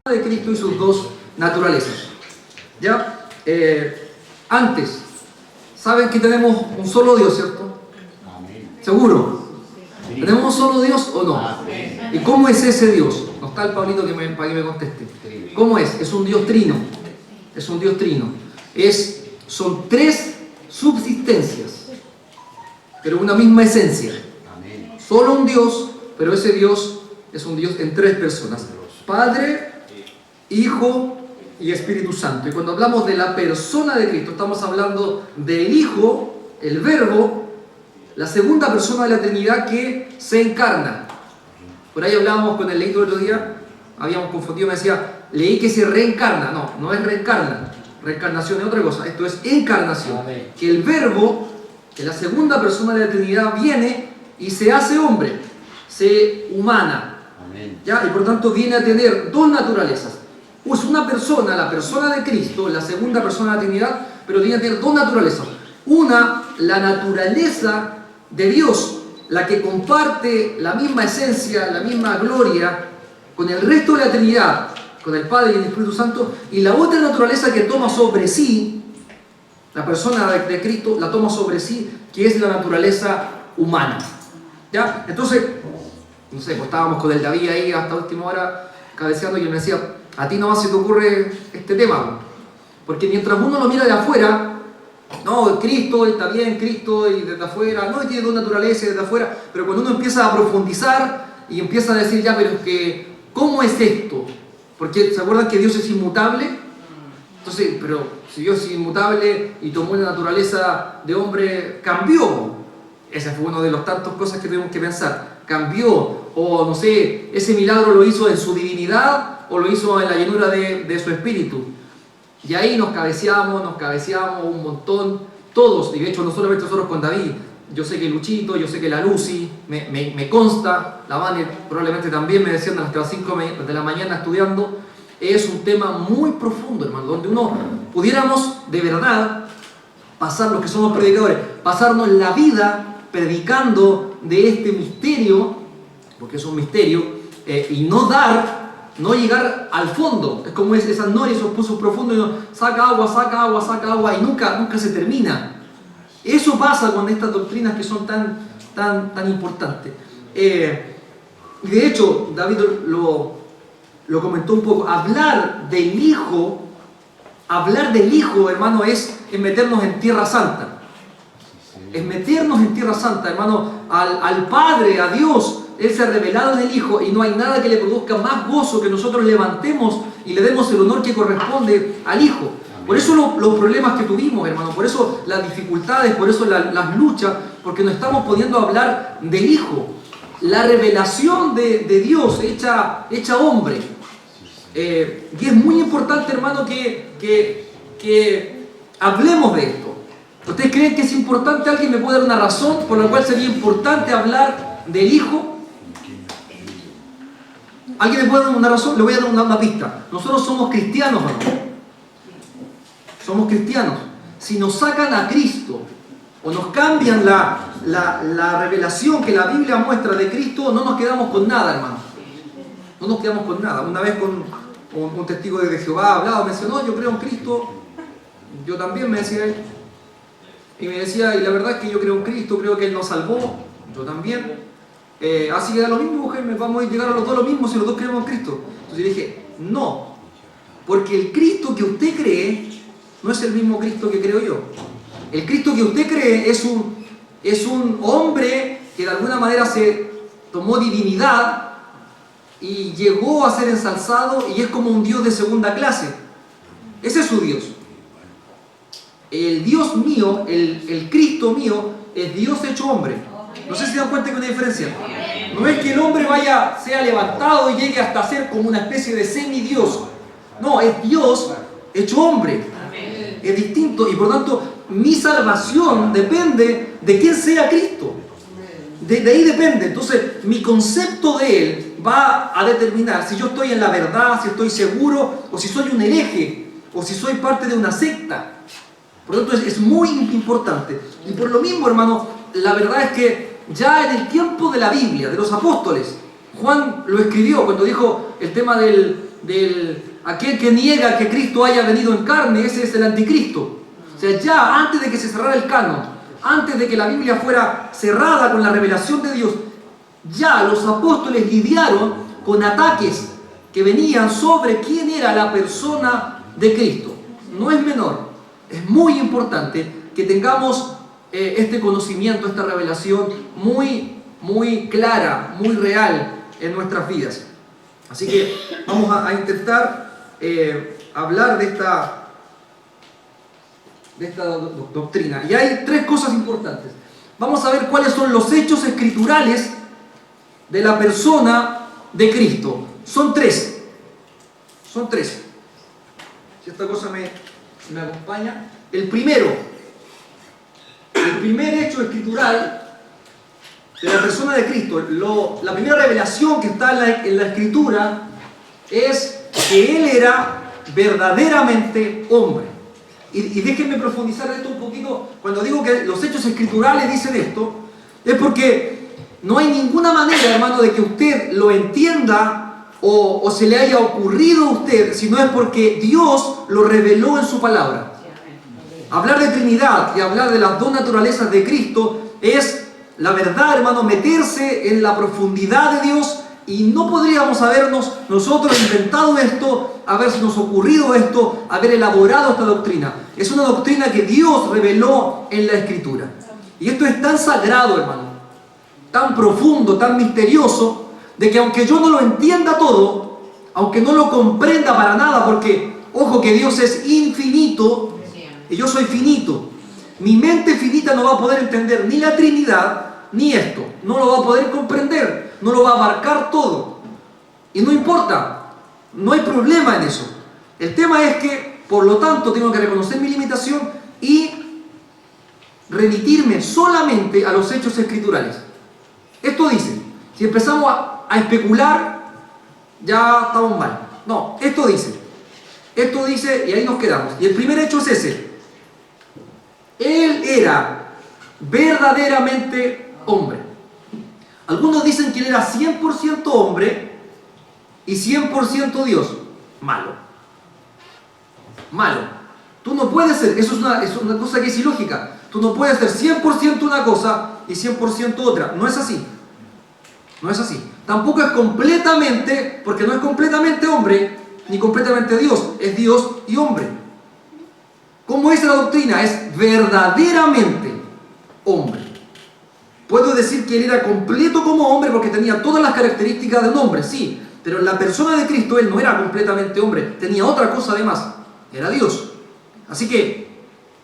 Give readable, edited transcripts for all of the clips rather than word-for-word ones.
de Cristo y sus dos naturalezas. ¿Ya? Antes, saben que tenemos un solo Dios, ¿cierto? ¿Seguro? ¿Tenemos un solo Dios o no? ¿Y cómo es ese Dios? No está el Pablito para que me conteste. ¿Cómo es? Es un Dios trino. Es un Dios trino. Son tres subsistencias, pero una misma esencia. Solo un Dios, pero ese Dios es un Dios en tres personas: Padre, Hijo y Espíritu Santo. Y cuando hablamos de la persona de Cristo, estamos hablando del Hijo, el Verbo, la segunda persona de la Trinidad que se encarna. Por ahí hablábamos con el leído el otro día, habíamos confundido, me decía, leí que se reencarna. No, no es reencarna. Reencarnación es otra cosa, esto es encarnación. Amén. Que el Verbo, que la segunda persona de la Trinidad, viene y se hace hombre, se humana. Amén. ¿Ya? Y por tanto viene a tener dos naturalezas. Es una persona, la persona de Cristo, la segunda persona de la Trinidad, pero viene a tener dos naturalezas. Una, la naturaleza de Dios, la que comparte la misma esencia, la misma gloria con el resto de la Trinidad, con el Padre y el Espíritu Santo, y la otra naturaleza que toma sobre sí, la persona de Cristo la toma sobre sí, que es la naturaleza humana. ¿Ya? Entonces, no sé, pues estábamos con el David ahí hasta última hora cabeceando y él me decía, a ti nomás se te ocurre este tema, porque mientras uno lo mira de afuera, no, Cristo está bien, Cristo y desde afuera, no, y tiene dos naturalezas desde afuera, pero cuando uno empieza a profundizar y empieza a decir, ya, pero es que, ¿cómo es esto? Porque ¿se acuerdan que Dios es inmutable? Entonces, pero si Dios es inmutable y tomó una naturaleza de hombre, cambió. Ese fue uno de los tantas cosas que tuvimos que pensar. Cambió, o no sé, ese milagro lo hizo en su divinidad o lo hizo en la llenura de su espíritu. Y ahí nos cabeceamos un montón, todos, y de hecho no solamente nosotros con David, yo sé que Luchito, yo sé que la Lucy, me consta, la Vane probablemente también me decían hasta las 5 de la mañana estudiando. Es un tema muy profundo, hermano, donde pudiéramos de verdad pasar, los que somos predicadores, pasarnos la vida predicando de este misterio, porque es un misterio, y no llegar al fondo. Es como esas norias, esos pozos profundos, y uno saca agua, y nunca se termina. Eso pasa con estas doctrinas que son tan importantes. De hecho, David lo comentó un poco. Hablar del Hijo, hermano, es meternos en Tierra Santa. Es meternos en Tierra Santa, hermano, al Padre, a Dios. Él se ha revelado en el Hijo y no hay nada que le produzca más gozo que nosotros levantemos y le demos el honor que corresponde al Hijo. Por eso los problemas que tuvimos, hermano, por eso las dificultades, por eso las luchas, porque nos estamos pudiendo hablar del Hijo. La revelación de Dios hecha hombre. Y es muy importante, hermano, que hablemos de esto. ¿Ustedes creen que es importante? ¿Alguien me puede dar una razón por la cual sería importante hablar del Hijo? ¿Alguien me puede dar una razón? Le voy a dar una pista. Nosotros somos cristianos, hermano. Somos cristianos. Si nos sacan a Cristo o nos cambian la revelación que la Biblia muestra de Cristo, no nos quedamos con nada, hermano. No nos quedamos con nada. Una vez con un testigo de Jehová hablaba, me decía, no, yo creo en Cristo. Yo también, me decía él. Y me decía, y la verdad es que yo creo en Cristo, creo que Él nos salvó. Yo también. Así que da lo mismo, mujer, vamos a llegar a los dos lo mismo si los dos creemos en Cristo. Entonces yo dije, no. Porque el Cristo que usted cree no es el mismo Cristo que creo yo. El Cristo que usted cree es un hombre que de alguna manera se tomó divinidad y llegó a ser ensalzado y es como un Dios de segunda clase. Ese es su Dios. El Dios mío, el Cristo mío, es Dios hecho hombre. No sé si se dan cuenta que hay una diferencia. No es que el hombre sea levantado y llegue hasta ser como una especie de semidios. No, es Dios hecho hombre. Es distinto y por tanto mi salvación depende de quién sea Cristo. De ahí depende. Entonces mi concepto de Él va a determinar si yo estoy en la verdad, si estoy seguro, o si soy un hereje, o si soy parte de una secta. Por lo tanto es muy importante. Y por lo mismo, hermano, la verdad es que ya en el tiempo de la Biblia, de los apóstoles, Juan lo escribió cuando dijo el tema del aquel que niega que Cristo haya venido en carne, ese es el anticristo. O sea, ya antes de que se cerrara el canon, antes de que la Biblia fuera cerrada con la revelación de Dios, ya los apóstoles lidiaron con ataques que venían sobre quién era la persona de Cristo. No es menor, es muy importante que tengamos este conocimiento, esta revelación muy clara, muy real en nuestras vidas. Así que vamos a intentar hablar de esta doctrina. Y hay tres cosas importantes. Vamos a ver cuáles son los hechos escriturales de la persona de Cristo. Son tres. Son tres. Si esta cosa me acompaña. El primer hecho escritural de la persona de Cristo, la primera revelación que está en la Escritura es que Él era verdaderamente hombre. Y déjenme profundizar esto un poquito. Cuando digo que los hechos escriturales dicen esto, es porque no hay ninguna manera, hermano, de que usted lo entienda o se le haya ocurrido a usted, sino es porque Dios lo reveló en su palabra. Hablar de Trinidad y hablar de las dos naturalezas de Cristo es, la verdad, hermano, meterse en la profundidad de Dios, y no podríamos habernos nosotros inventado esto, habernos ocurrido esto, haber elaborado esta doctrina. Es una doctrina que Dios reveló en la Escritura. Y esto es tan sagrado, hermano, tan profundo, tan misterioso, de que aunque yo no lo entienda todo, aunque no lo comprenda para nada, porque, ojo, que Dios es infinito y yo soy finito, mi mente finita no va a poder entender ni la Trinidad, ni esto. No lo va a poder comprender, no lo va a abarcar todo. Y no importa, no hay problema en eso. El tema es que, por lo tanto, tengo que reconocer mi limitación y remitirme solamente a los hechos escriturales. Esto dice, si empezamos a especular, ya estamos mal. No, esto dice y ahí nos quedamos. Y el primer hecho es ese. Él era verdaderamente hombre. Algunos dicen que él era 100% hombre y 100% Dios. Malo. Tú no puedes ser, eso es una cosa que es ilógica. Tú no puedes ser 100% una cosa y 100% otra. No es así. No es así. Tampoco es completamente, porque no es completamente hombre ni completamente Dios. Es Dios y hombre. ¿Cómo es la doctrina? Es verdaderamente hombre. Puedo decir que él era completo como hombre porque tenía todas las características de un hombre, sí, pero en la persona de Cristo él no era completamente hombre, tenía otra cosa además, era Dios. Así que,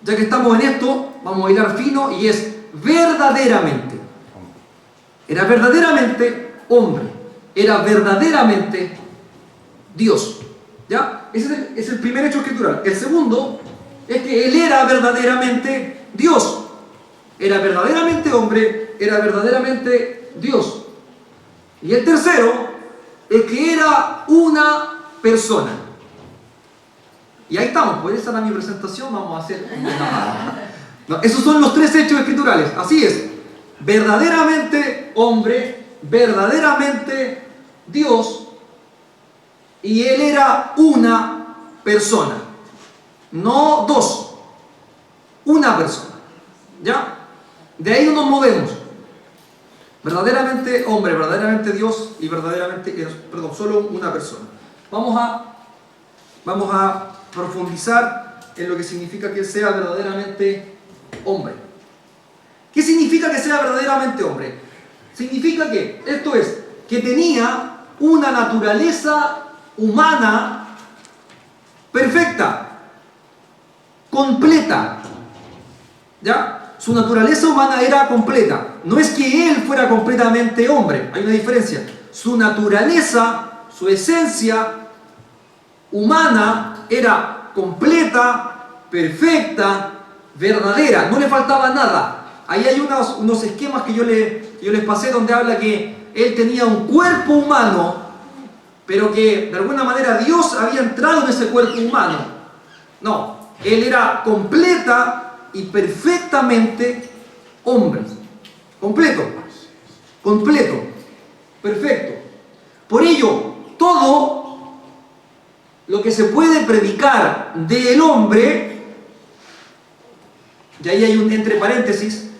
ya que estamos en esto, vamos a hilar fino y es verdaderamente. Era verdaderamente hombre, era verdaderamente Dios. ¿Ya? Ese es el primer hecho escritural. El segundo es que él era verdaderamente Dios. Era verdaderamente hombre, era verdaderamente Dios. Y el tercero es que era una persona. Y ahí estamos, pues esa era mi presentación, vamos a hacer no, esos son los tres hechos escriturales, así es. Verdaderamente hombre, verdaderamente Dios, y él era una persona. No dos, una persona. ¿Ya? De ahí no nos movemos. Verdaderamente hombre, verdaderamente Dios y verdaderamente, solo una persona. Vamos a profundizar en lo que significa que sea verdaderamente hombre. ¿Qué significa que sea verdaderamente hombre? Significa que, esto es, que tenía una naturaleza humana perfecta, completa. ¿Ya? Su naturaleza humana era completa. No es que él fuera completamente hombre, hay una diferencia. Su naturaleza, su esencia humana era completa, perfecta, verdadera, no le faltaba nada. Ahí hay unos esquemas que yo les pasé donde habla que él tenía un cuerpo humano, pero que de alguna manera Dios había entrado en ese cuerpo humano. No, él era completa y perfectamente hombre. Completo, perfecto. Por ello, todo lo que se puede predicar del hombre, y ahí hay un entre paréntesis,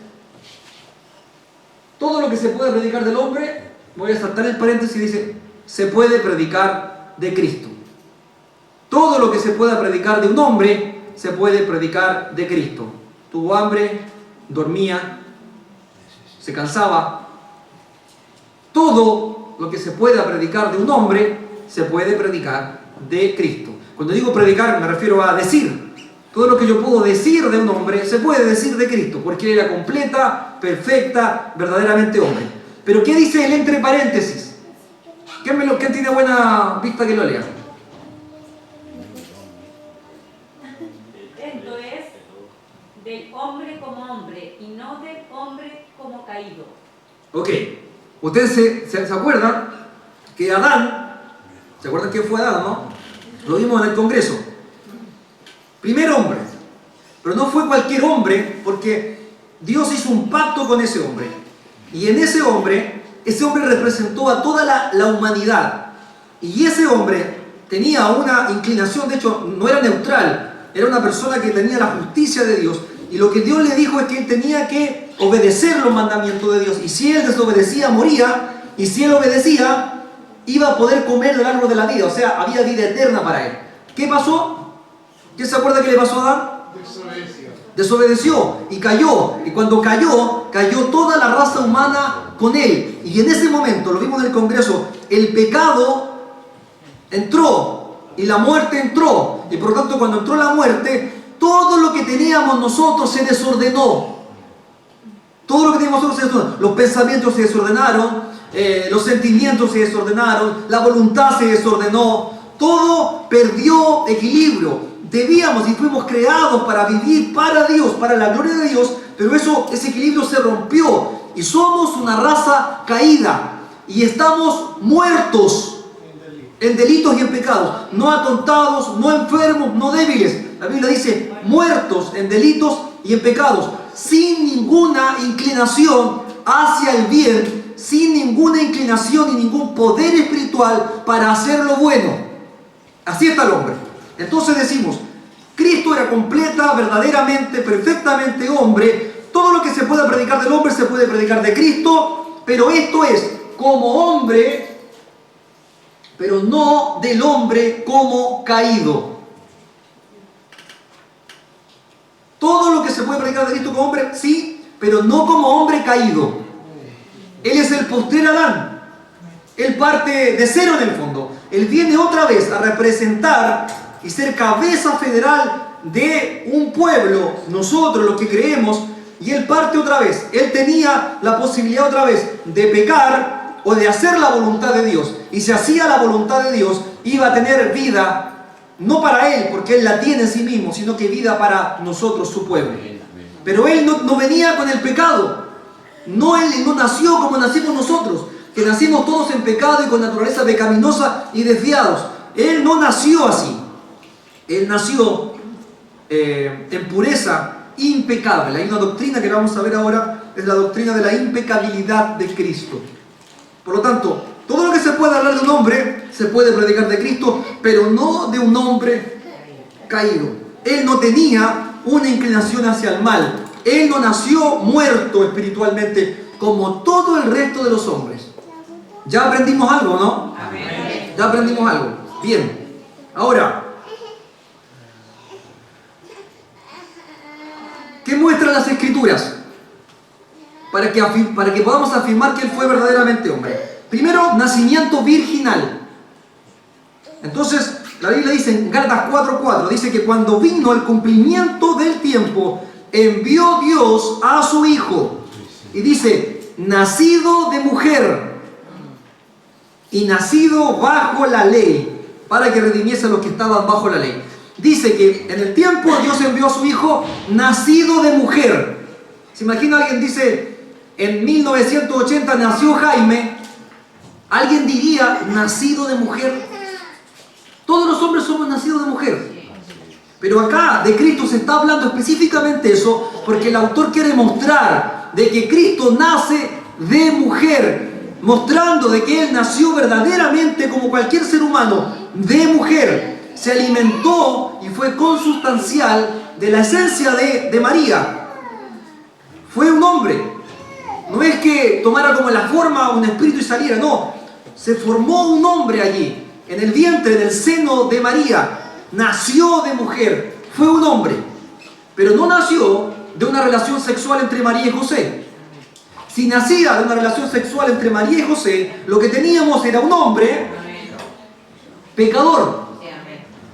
todo lo que se puede predicar del hombre, voy a saltar el paréntesis y dice, se puede predicar de Cristo. Todo lo que se pueda predicar de un hombre, se puede predicar de Cristo. Tuvo hambre, dormía, se cansaba. Todo lo que se pueda predicar de un hombre, se puede predicar de Cristo. Cuando digo predicar, me refiero a decir. Todo lo que yo puedo decir de un hombre, se puede decir de Cristo, porque Él era completa, perfecta, verdaderamente hombre. Pero ¿qué dice el entre paréntesis? ¿Quién tiene buena vista que lo lea? Esto es del hombre como hombre y no del hombre como caído. Ok. Ustedes se acuerdan que Adán, ¿se acuerdan quién fue Adán, no? Lo vimos en el Congreso. Primer hombre. Pero no fue cualquier hombre, porque Dios hizo un pacto con ese hombre. Y en ese hombre representó a toda la humanidad. Y ese hombre tenía una inclinación, de hecho, no era neutral, era una persona que tenía la justicia de Dios. Y lo que Dios le dijo es que él tenía que obedecer los mandamientos de Dios. Y si él desobedecía, moría. Y si él obedecía, iba a poder comer del árbol de la vida. O sea, había vida eterna para él. ¿Qué pasó? ¿Quién se acuerda que le pasó a Adán? Desobedeció y cayó. Y cuando cayó toda la raza humana con él. Y en ese momento, lo vimos en el Congreso, el pecado entró y la muerte entró. Y por lo tanto, cuando entró la muerte, todo lo que teníamos nosotros se desordenó. Todo lo que teníamos nosotros se desordenó. Los pensamientos se desordenaron, los sentimientos se desordenaron, la voluntad se desordenó. Todo perdió equilibrio. Debíamos y fuimos creados para vivir para Dios, para la gloria de Dios, pero ese equilibrio se rompió y somos una raza caída y estamos muertos en delitos y en pecados, no atontados, no enfermos, no débiles. La Biblia dice muertos en delitos y en pecados, sin ninguna inclinación hacia el bien, sin ninguna inclinación y ningún poder espiritual para hacer lo bueno. Así está el hombre. Entonces decimos, Cristo era completa, verdaderamente, perfectamente hombre. Todo lo que se pueda predicar del hombre se puede predicar de Cristo, pero esto es como hombre, pero no del hombre como caído. Todo lo que se puede predicar de Cristo como hombre, sí, pero no como hombre caído. Él es el postrer Adán. Él parte de cero en el fondo. Él viene otra vez a representar y ser cabeza federal de un pueblo, nosotros los que creemos, y él parte otra vez. Él tenía la posibilidad otra vez de pecar o de hacer la voluntad de Dios. Y si hacía la voluntad de Dios, iba a tener vida, no para él, porque él la tiene en sí mismo, sino que vida para nosotros, su pueblo. Pero él no venía con el pecado. Él no nació como nacimos nosotros, que nacimos todos en pecado y con naturaleza pecaminosa y desviados. Él no nació así. Él nació en pureza impecable. Hay una doctrina que vamos a ver ahora, es la doctrina de la impecabilidad de Cristo. Por lo tanto, todo lo que se puede hablar de un hombre, se puede predicar de Cristo, pero no de un hombre caído. Él no tenía una inclinación hacia el mal. Él no nació muerto espiritualmente como todo el resto de los hombres. Ya aprendimos algo, ¿no? Amén. Ya aprendimos algo. Bien. Ahora, ¿qué muestran las Escrituras? Para que podamos afirmar que Él fue verdaderamente hombre. Primero, nacimiento virginal. Entonces, la Biblia dice en Gálatas 4:4, dice que cuando vino el cumplimiento del tiempo, envió Dios a su Hijo. Y dice, nacido de mujer y nacido bajo la ley, para que redimiese a los que estaban bajo la ley. Dice que en el tiempo Dios envió a su Hijo nacido de mujer. ¿Se imagina alguien dice, en 1980 nació Jaime? Alguien diría, nacido de mujer. Todos los hombres somos nacidos de mujer. Pero acá de Cristo se está hablando específicamente eso, porque el autor quiere mostrar de que Cristo nace de mujer, mostrando de que Él nació verdaderamente como cualquier ser humano, de mujer. se alimentó y fue consustancial de la esencia de María. Fue un hombre. No es que tomara como la forma un espíritu y saliera, no. Se formó un hombre allí, en el vientre, en el seno de María. Nació de mujer, fue un hombre. Pero no nació de una relación sexual entre María y José. Si nacía de una relación sexual entre María y José, lo que teníamos era un hombre pecador,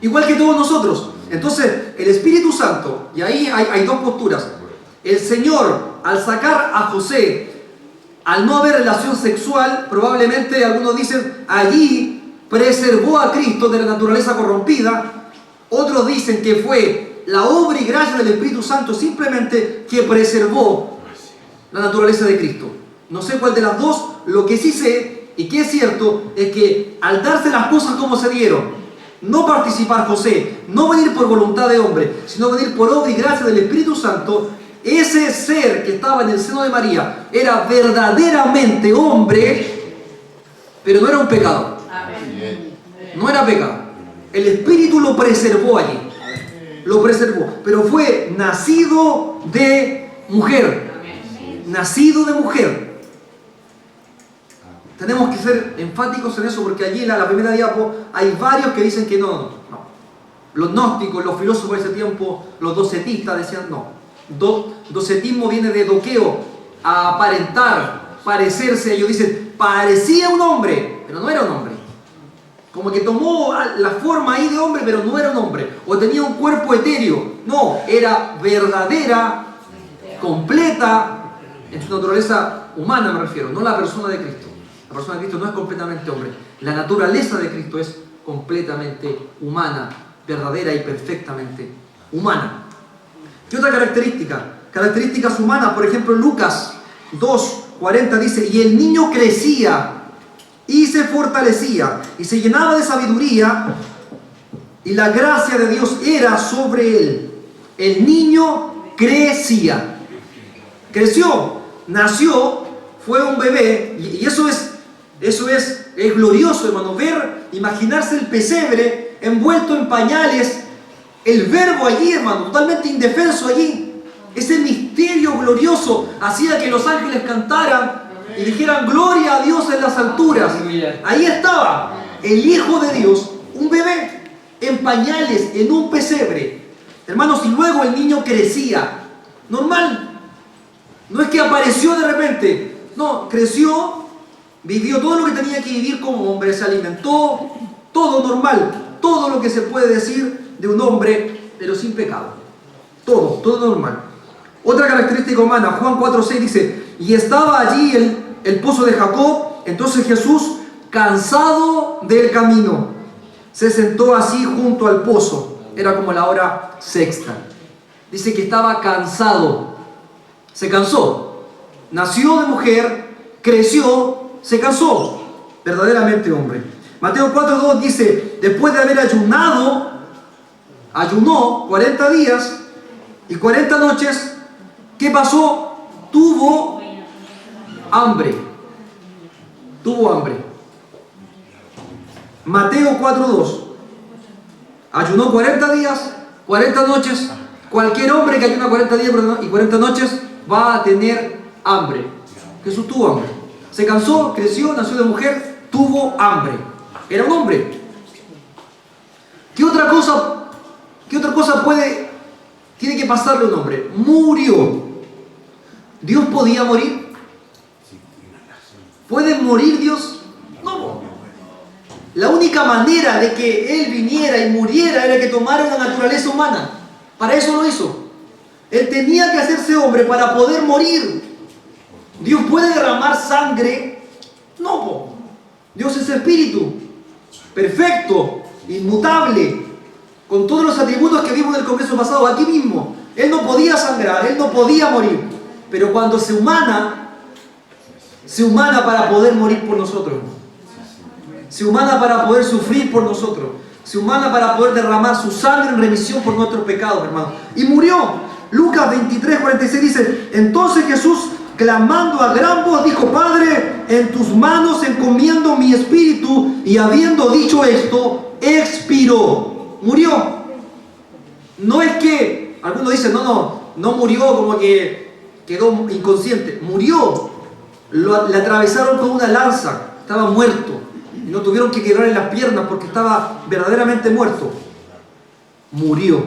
igual que todos nosotros. Entonces, el Espíritu Santo, y ahí hay dos posturas. El Señor, al sacar a José, al no haber relación sexual, probablemente algunos dicen, allí preservó a Cristo de la naturaleza corrompida. Otros dicen que fue la obra y gracia del Espíritu Santo simplemente que preservó la naturaleza de Cristo. No sé cuál de las dos. Lo que sí sé y que es cierto es que al darse las cosas como se dieron, no participar José, no venir por voluntad de hombre, sino venir por obra y gracia del Espíritu Santo, ese ser que estaba en el seno de María era verdaderamente hombre, pero no era un pecador. No era pecado. El Espíritu lo preservó allí. Lo preservó. Pero fue nacido de mujer. Nacido de mujer. Tenemos que ser enfáticos en eso, porque allí en la primera diapo hay varios que dicen que no. Los gnósticos, los filósofos de ese tiempo, los docetistas decían no. Docetismo viene de doqueo, a aparentar, parecerse. Ellos dicen, parecía un hombre, pero no era un hombre. Como que tomó la forma ahí de hombre, pero no era un hombre. O tenía un cuerpo etéreo. No, era verdadera, completa, en su naturaleza humana me refiero, no la persona de Cristo. La persona de Cristo no es completamente hombre. La naturaleza de Cristo es completamente humana, verdadera y perfectamente humana. ¿Qué otra característica? Características humanas, por ejemplo, en Lucas 2:40 dice, y el niño crecía y se fortalecía y se llenaba de sabiduría y la gracia de Dios era sobre él. El niño crecía. Creció, nació, fue un bebé y eso es glorioso, hermano, imaginarse el pesebre envuelto en pañales, el verbo allí, hermano, totalmente indefenso allí. Ese misterio glorioso hacía que los ángeles cantaran y dijeran gloria a Dios en las alturas. Ahí estaba el Hijo de Dios, un bebé en pañales, en un pesebre. Hermanos, y luego el niño crecía. Normal. No es que apareció de repente. No, creció, vivió todo lo que tenía que vivir como hombre, se alimentó, todo normal. Todo lo que se puede decir de un hombre, pero sin pecado. Todo normal. Otra característica humana, Juan 4:6 dice, y estaba allí el pozo de Jacob. Entonces Jesús, cansado del camino, se sentó así junto al pozo. Era como la hora sexta. Dice que estaba cansado. Se cansó. Nació de mujer, creció, se cansó. Verdaderamente hombre. Mateo 4:2 dice, después de haber ayunó 40 días y 40 noches, ¿qué pasó? Tuvo hambre. Tuvo hambre. Mateo 4:2. Ayunó 40 días, 40 noches. Cualquier hombre que ayuna 40 días y 40 noches va a tener hambre. Jesús tuvo hambre. Se cansó, creció, nació de mujer, tuvo hambre. Era un hombre. ¿Qué otra cosa tiene que pasarle a un hombre? Murió. ¿Dios podía morir? ¿Puede morir Dios? No. La única manera de que Él viniera y muriera era que tomara una naturaleza humana. Para eso lo hizo. Él tenía que hacerse hombre para poder morir. ¿Dios puede derramar sangre? No. Dios es espíritu, perfecto, inmutable, con todos los atributos que vimos en el congreso pasado, aquí mismo. Él no podía sangrar, Él no podía morir. Pero cuando se humana para poder morir por nosotros. Se humana para poder sufrir por nosotros. Se humana para poder derramar su sangre en remisión por nuestros pecados, hermano. Y murió. Lucas 23:46 dice, entonces Jesús, clamando a gran voz, dijo, Padre, en tus manos encomiendo mi espíritu. Y habiendo dicho esto, expiró. murió. No es que, algunos dicen, no murió como que quedó inconsciente. Murió. Le atravesaron con una lanza. Estaba muerto. Y no tuvieron que quebrarle las piernas porque estaba verdaderamente muerto. Murió.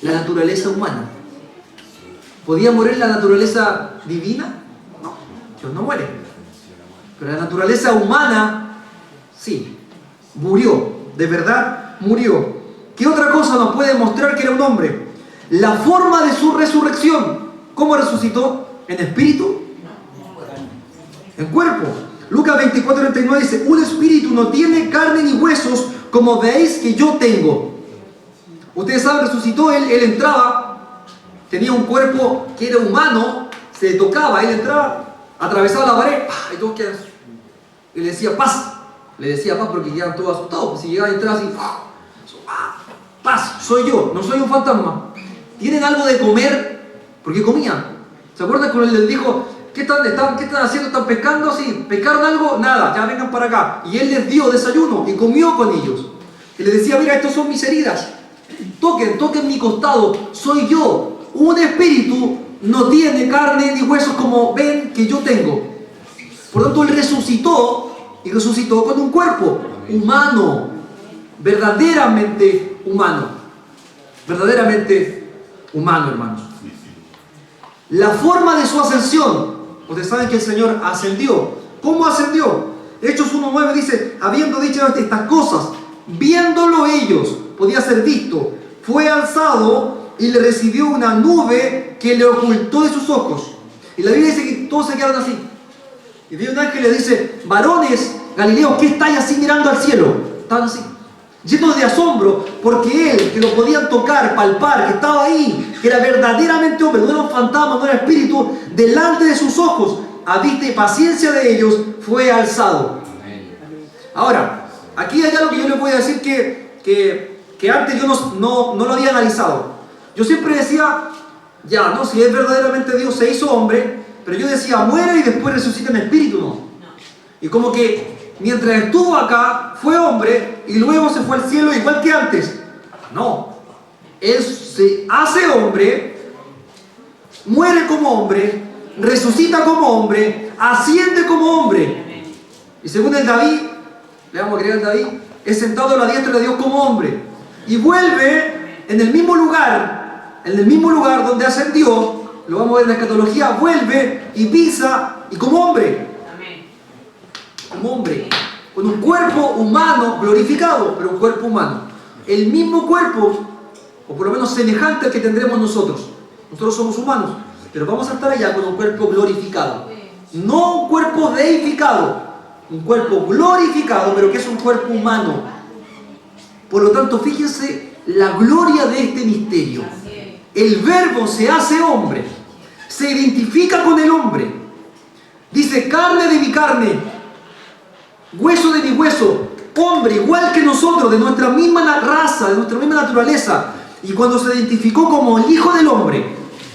La naturaleza humana. ¿Podía morir la naturaleza divina? No, Dios no muere. Pero la naturaleza humana, sí, murió. De verdad, murió. ¿Qué otra cosa nos puede mostrar que era un hombre? La forma de su resurrección. ¿Cómo resucitó? ¿En espíritu? En cuerpo. Lucas 24:39 dice, un espíritu no tiene carne ni huesos, como veis que yo tengo. Ustedes saben, resucitó, él entraba, tenía un cuerpo que era humano, se tocaba, él entraba, atravesaba la pared, y todos quedan. Y le decía paz. Le decía paz porque quedaban todos asustados. Pues si llegaba y entraba así, paz, soy yo, no soy un fantasma. ¿Tienen algo de comer? Porque comían. ¿Se acuerdan cuando él les dijo, ¿qué están haciendo? ¿Están pescando? Sí, ¿pescaron algo? Nada, ya vengan para acá. Y él les dio desayuno y comió con ellos. Y les decía, mira, estas son mis heridas. Toquen mi costado, soy yo. Un espíritu no tiene carne ni huesos como ven que yo tengo. Por lo tanto, él resucitó y resucitó con un cuerpo humano, verdaderamente humano. Verdaderamente humano, hermanos. La forma de su ascensión. Ustedes saben que el Señor ascendió. ¿Cómo ascendió? Hechos 1:9 dice, habiendo dicho estas cosas, viéndolo ellos, podía ser visto, fue alzado y le recibió una nube que le ocultó de sus ojos. Y la Biblia dice que todos se quedaron así. Y viene un ángel y le dice, varones Galileos, ¿qué estáis así mirando al cielo? Estaban así, llenos de asombro, porque él, que lo podían tocar, palpar, que estaba ahí, que era verdaderamente hombre, no era un fantasma, no era espíritu, delante de sus ojos, a vista y paciencia de ellos, fue alzado. Ahora, aquí hay algo que yo les voy a decir que antes yo no lo había analizado. Yo siempre decía, si es verdaderamente Dios, se hizo hombre, pero yo decía, muere y después resucita en espíritu, no. Y como que mientras estuvo acá, fue hombre y luego se fue al cielo igual que antes. No. Él se hace hombre, muere como hombre, resucita como hombre, asciende como hombre. Y según el David, le vamos a creer al David, es sentado a la diestra de Dios como hombre. Y vuelve en el mismo lugar donde ascendió, lo vamos a ver en la escatología, vuelve y pisa y como hombre. Como hombre, con un cuerpo humano glorificado, pero un cuerpo humano. El mismo cuerpo, o por lo menos semejante al que tendremos nosotros. Nosotros somos humanos, pero vamos a estar allá con un cuerpo glorificado. No un cuerpo deificado, un cuerpo glorificado, pero que es un cuerpo humano. Por lo tanto, fíjense la gloria de este misterio. El Verbo se hace hombre, se identifica con el hombre. Dice, carne de mi carne, hueso de mi hueso, hombre igual que nosotros, de nuestra misma raza, de nuestra misma naturaleza. Y cuando se identificó como el Hijo del Hombre,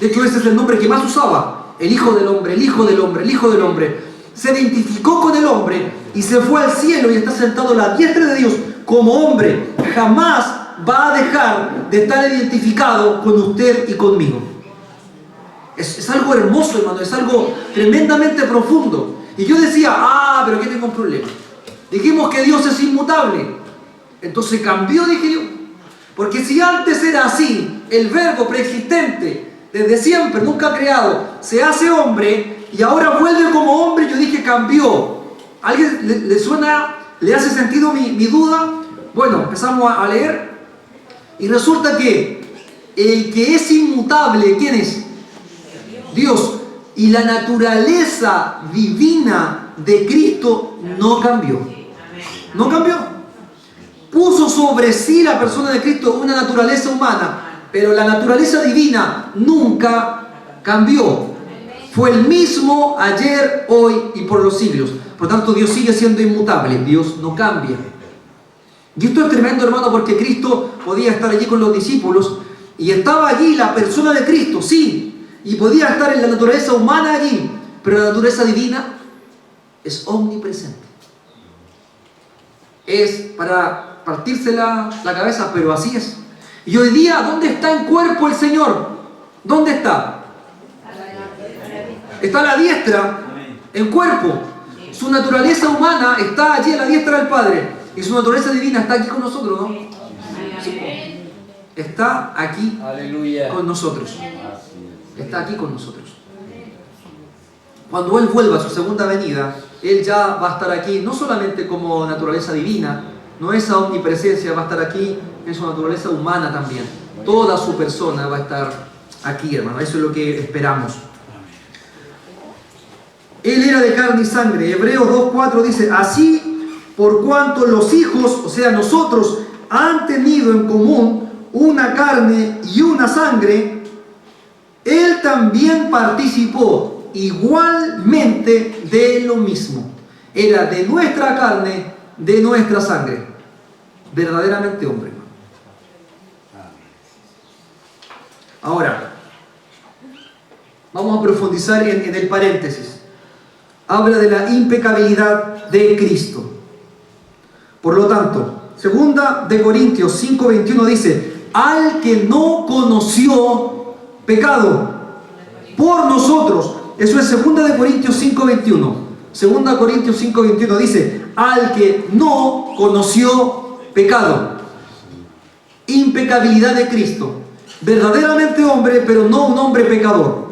de hecho ese es el nombre que más usaba, el Hijo del Hombre, el Hijo del Hombre, el Hijo del Hombre, se identificó con el hombre y se fue al cielo y está sentado a la diestra de Dios como hombre. Jamás va a dejar de estar identificado con usted y conmigo. Es algo hermoso, hermano, es algo tremendamente profundo. Y yo decía, pero aquí tengo un problema. Dijimos que Dios es inmutable. Entonces cambió, dije yo. Porque si antes era así, el Verbo preexistente, desde siempre, nunca creado, se hace hombre y ahora vuelve como hombre, yo dije cambió. ¿A alguien le suena, le hace sentido mi duda? Bueno, empezamos a leer y resulta que el que es inmutable, ¿quién es? Dios. Y la naturaleza divina de Cristo no cambió. No cambió. Puso sobre sí la persona de Cristo una naturaleza humana, pero la naturaleza divina nunca cambió. Fue el mismo ayer, hoy y por los siglos. Por tanto, Dios sigue siendo inmutable. Dios no cambia. Y esto es tremendo, hermano, porque Cristo podía estar allí con los discípulos y estaba allí la persona de Cristo, sí. Y podía estar en la naturaleza humana allí, pero la naturaleza divina es omnipresente. es para partirse la cabeza, pero así es. Y hoy día, ¿dónde está en cuerpo el Señor? ¿Dónde está? Está a la diestra, en cuerpo. Su naturaleza humana está allí a la diestra del Padre. Y su naturaleza divina está aquí con nosotros, ¿no? Sí. Está aquí con nosotros. Está aquí con nosotros. Cuando Él vuelva a su segunda venida, Él ya va a estar aquí, no solamente como naturaleza divina, no esa omnipresencia, va a estar aquí en su naturaleza humana también. Toda su persona va a estar aquí, hermano. Eso es lo que esperamos. Él era de carne y sangre. Hebreos 2:4 dice, así por cuanto los hijos, o sea nosotros, han tenido en común una carne y una sangre, Él también participó igualmente de lo mismo. Era de nuestra carne, de nuestra sangre. Verdaderamente hombre. Ahora, vamos a profundizar en el paréntesis. Habla de la impecabilidad de Cristo. Por lo tanto, 2 de Corintios 5:21 dice, al que no conoció pecado por nosotros. Eso es 2 de Corintios 5:21. 2 Corintios 5:21 dice, al que no conoció pecado. Impecabilidad de Cristo. Verdaderamente hombre, pero no un hombre pecador.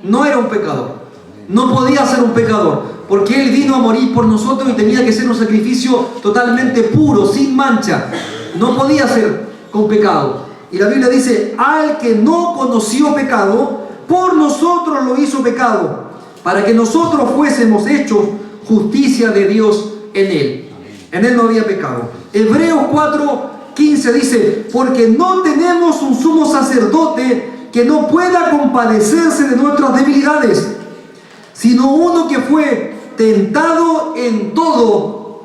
No era un pecador. No podía ser un pecador, porque Él vino a morir por nosotros y tenía que ser un sacrificio totalmente puro, sin mancha. No podía ser con pecado. Y la Biblia dice, al que no conoció pecado, por nosotros lo hizo pecado, para que nosotros fuésemos hechos justicia de Dios en Él. En Él no había pecado. Hebreos 4:15 dice, porque no tenemos un sumo sacerdote que no pueda compadecerse de nuestras debilidades, sino uno que fue tentado en todo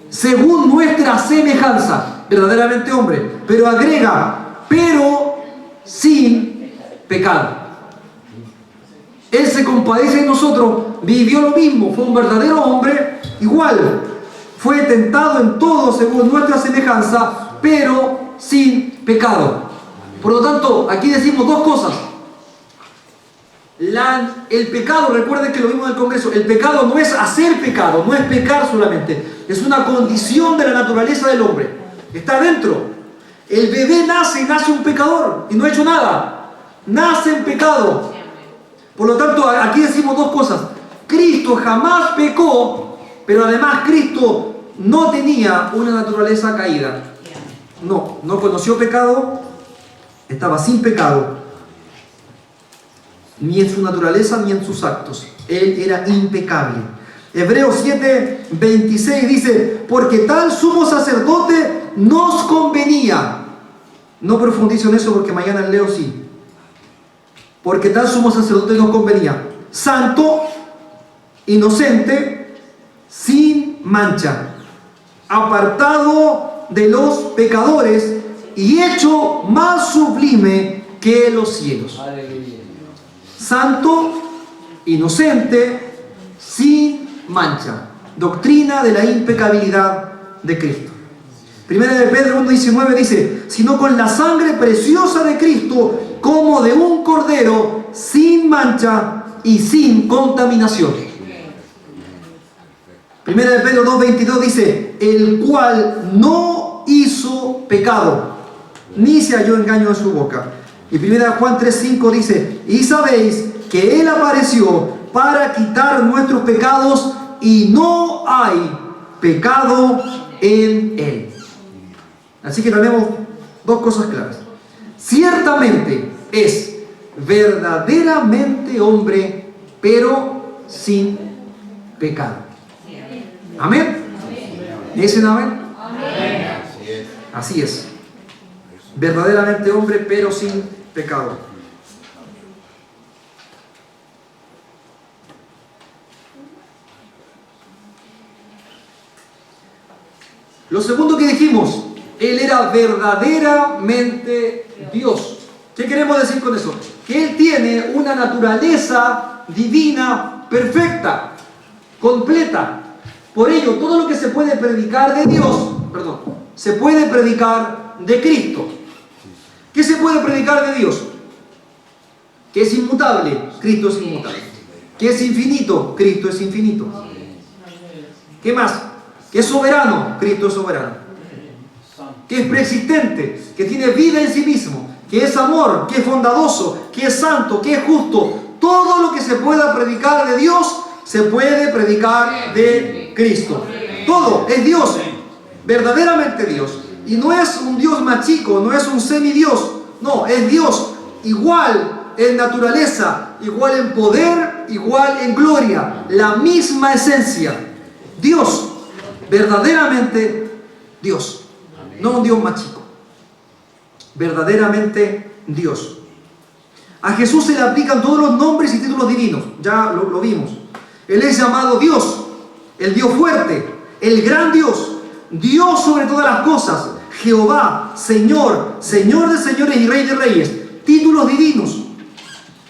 según nuestra semejanza, verdaderamente hombre, pero agrega, pero sin pecado. Él se compadece de nosotros, vivió lo mismo, fue un verdadero hombre, igual, fue tentado en todo según nuestra semejanza, pero sin pecado. Por lo tanto, aquí decimos dos cosas. El pecado, recuerden que lo vimos en el Congreso, el pecado no es hacer pecado, no es pecar solamente, es una condición de la naturaleza del hombre, está dentro. El bebé nace un pecador y no ha hecho nada, nace en pecado. Por lo tanto, aquí decimos dos cosas. Cristo jamás pecó, pero además Cristo no tenía una naturaleza caída. No conoció pecado, estaba sin pecado, ni en su naturaleza ni en sus actos. Él era impecable. Hebreos 7:26 dice, porque tal sumo sacerdote nos convenía. No profundizo en eso porque mañana leo sí. Porque tal sumo sacerdote nos convenía. Santo, inocente, sin mancha, apartado de los pecadores y hecho más sublime que los cielos. Aleluya. Santo, inocente, sin mancha. Doctrina de la impecabilidad de Cristo. Primera de Pedro 1:19 dice, sino con la sangre preciosa de Cristo, como de un cordero, sin mancha y sin contaminación. Primera de Pedro 2:22 dice, el cual no hizo pecado, ni se halló engaño en su boca. Y primera de Juan 3:5 dice, y sabéis que Él apareció para quitar nuestros pecados y no hay pecado en Él. Así que tenemos dos cosas claras. Ciertamente es verdaderamente hombre, pero sin pecado. ¿Amén? ¿Dicen amén? Así es. Verdaderamente hombre, pero sin pecado. Lo segundo que dijimos, Él era verdaderamente Dios. ¿Qué queremos decir con eso? Que Él tiene una naturaleza divina perfecta, completa. Por ello, todo lo que se puede predicar de Dios, se puede predicar de Cristo. ¿Qué se puede predicar de Dios? Que es inmutable, Cristo es inmutable. Que es infinito, Cristo es infinito. ¿Qué más? Que es soberano, Cristo es soberano. Que es preexistente, que tiene vida en sí mismo, que es amor, que es bondadoso, que es santo, que es justo. Todo lo que se pueda predicar de Dios, se puede predicar de Cristo. Todo es Dios, verdaderamente Dios. Y no es un Dios más chico, no es un semidios. No, es Dios igual en naturaleza, igual en poder, igual en gloria. La misma esencia. Dios, verdaderamente Dios. No un Dios más chico. Verdaderamente Dios. A Jesús se le aplican todos los nombres y títulos divinos. Ya lo vimos. Él es llamado Dios, el Dios fuerte, el gran Dios, Dios sobre todas las cosas, Jehová, Señor, Señor de señores y Rey de reyes. Títulos divinos.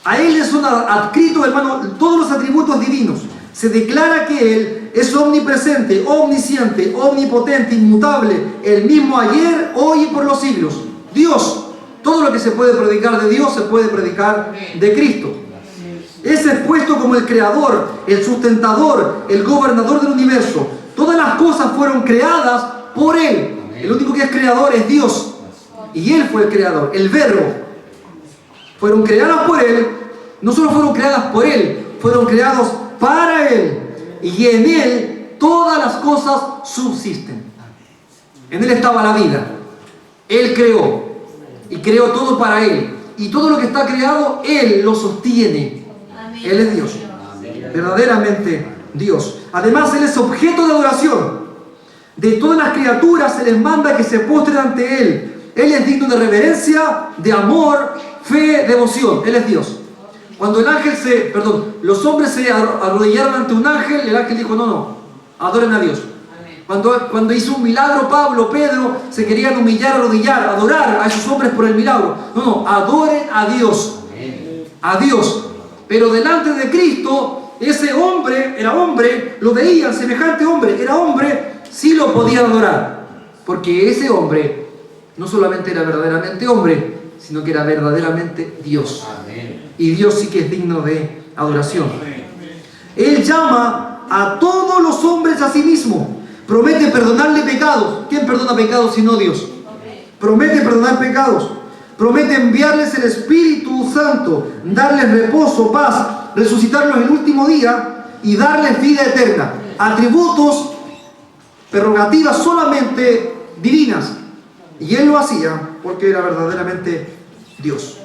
A Él le son adscritos, hermano, todos los atributos divinos. Se declara que Él es omnipresente, omnisciente, omnipotente, inmutable, el mismo ayer, hoy y por los siglos. Dios. Todo lo que se puede predicar de Dios se puede predicar de Cristo. Es expuesto como el creador, el sustentador, el gobernador del universo. Todas las cosas fueron creadas por Él. El único que es creador es Dios. Y Él fue el creador, el verbo. Fueron creadas por Él. No solo fueron creadas por Él, fueron creados para Él. Y en Él todas las cosas subsisten. En Él estaba la vida. Él creó. Y creó todo para Él. Y todo lo que está creado, Él lo sostiene. Él es Dios. Verdaderamente Dios. Además, Él es objeto de adoración. De todas las criaturas se les manda que se postren ante Él. Él es digno de reverencia, de amor, fe, devoción. Él es Dios. Cuando los hombres se arrodillaron ante un ángel, el ángel dijo, no, adoren a Dios. Cuando hizo un milagro Pablo, Pedro, se querían humillar, arrodillar, adorar a esos hombres por el milagro. No, adoren a Dios. A Dios. Pero delante de Cristo, ese hombre, era hombre, lo veían, semejante hombre, era hombre, sí lo podían adorar. Porque ese hombre no solamente era verdaderamente hombre, sino que era verdaderamente Dios. Y Dios sí que es digno de adoración. Él llama a todos los hombres a sí mismo. Promete perdonarle pecados. ¿Quién perdona pecados sino Dios? Promete perdonar pecados. Promete enviarles el Espíritu Santo, darles reposo, paz, resucitarlos el último día y darles vida eterna. Atributos, prerrogativas solamente divinas. Y Él lo hacía porque era verdaderamente Dios.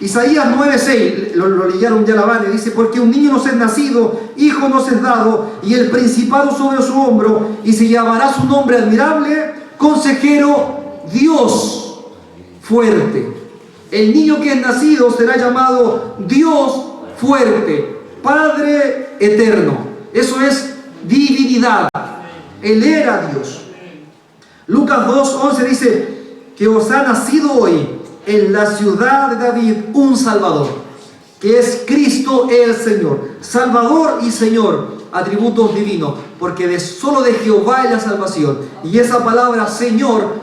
Isaías 9:6, lo leyeron ya la Vane, dice, porque un niño nos es nacido, hijo nos es dado, y el principado sobre su hombro, y se llamará su nombre admirable, consejero, Dios fuerte. El niño que es nacido será llamado Dios fuerte, Padre eterno. Eso es divinidad. Él era Dios. Lucas 2:11 dice que os ha nacido hoy en la ciudad de David un Salvador, que es Cristo el Señor. Salvador y Señor, atributos divinos, porque solo de Jehová es la salvación. Y esa palabra Señor,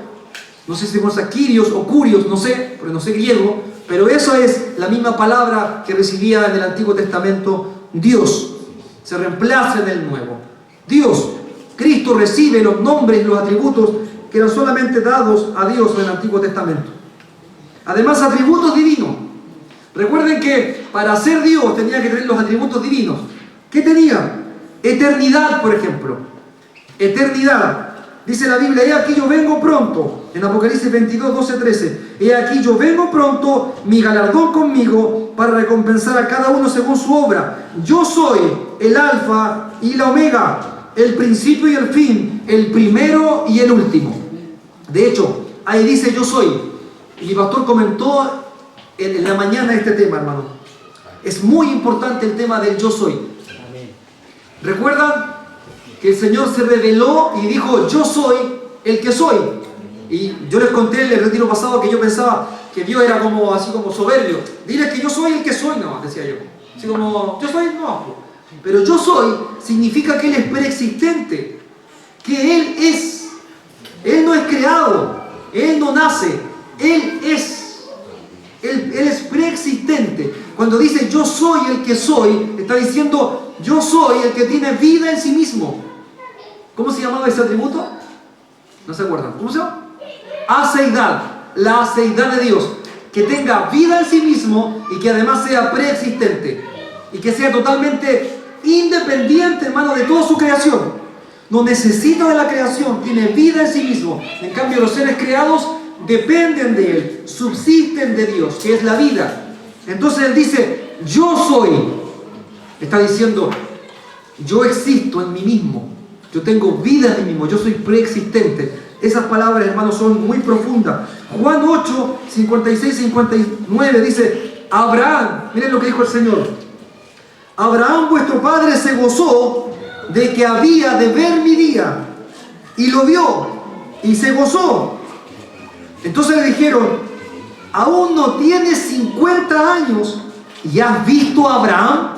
no sé si es Kyrios o Curios, no sé, porque no sé griego, pero eso es la misma palabra que recibía en el Antiguo Testamento Dios. Se reemplaza en el Nuevo. Dios, Cristo recibe los nombres y los atributos que eran solamente dados a Dios en el Antiguo Testamento. Además, atributos divinos. Recuerden que para ser Dios tenía que tener los atributos divinos. ¿Qué tenía? Eternidad, por ejemplo. Eternidad. Dice la Biblia, he aquí yo vengo pronto. En Apocalipsis 22, 12, 13. He aquí yo vengo pronto, mi galardón conmigo, para recompensar a cada uno según su obra. Yo soy el Alfa y la Omega, el principio y el fin, el primero y el último. De hecho, ahí dice yo soy. Y mi pastor comentó en la mañana este tema, hermano. Es muy importante el tema del yo soy. ¿Recuerdan que el Señor se reveló y dijo, yo soy el que soy? Y yo les conté en el retiro pasado que yo pensaba que Dios era como así como soberbio. Dile que yo soy el que soy, no, decía yo. Así como, yo soy, no. Pero yo soy significa que Él es preexistente, que Él es creado, Él no nace, Él es. Él es preexistente. Cuando dice yo soy el que soy, está diciendo yo soy el que tiene vida en sí mismo. ¿Cómo se llamaba ese atributo? ¿No se acuerdan? ¿Cómo se llama? Aceidad, la aceidad de Dios. Que tenga vida en sí mismo y que además sea preexistente. Y que sea totalmente independiente, hermano, de toda su creación. No necesita de la creación, tiene vida en sí mismo. En cambio, los seres creados dependen de Él, subsisten de Dios, que es la vida. Entonces Él dice, yo soy. Está diciendo, yo existo en mí mismo. Yo tengo vida en mí mismo, yo soy preexistente. Esas palabras, hermanos, son muy profundas. Juan 8, 56, 59 dice, Abraham, miren lo que dijo el Señor. Abraham, vuestro padre, se gozó de que había de ver mi día. Y lo vio, y se gozó. Entonces le dijeron, aún no tienes 50 años y has visto a Abraham.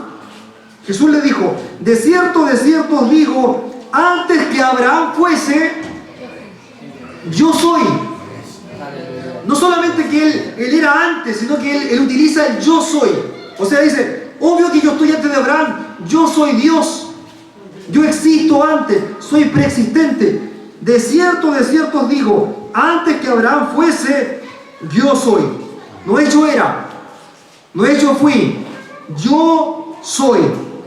Jesús le dijo, de cierto os digo, antes que Abraham fuese, yo soy. No solamente que él era antes, sino que él utiliza el yo soy. O sea, dice, obvio que yo estoy antes de Abraham, yo soy Dios. Yo existo antes, soy preexistente. De cierto os digo, antes que Abraham fuese, yo soy. No es yo era, no es yo fui, yo soy.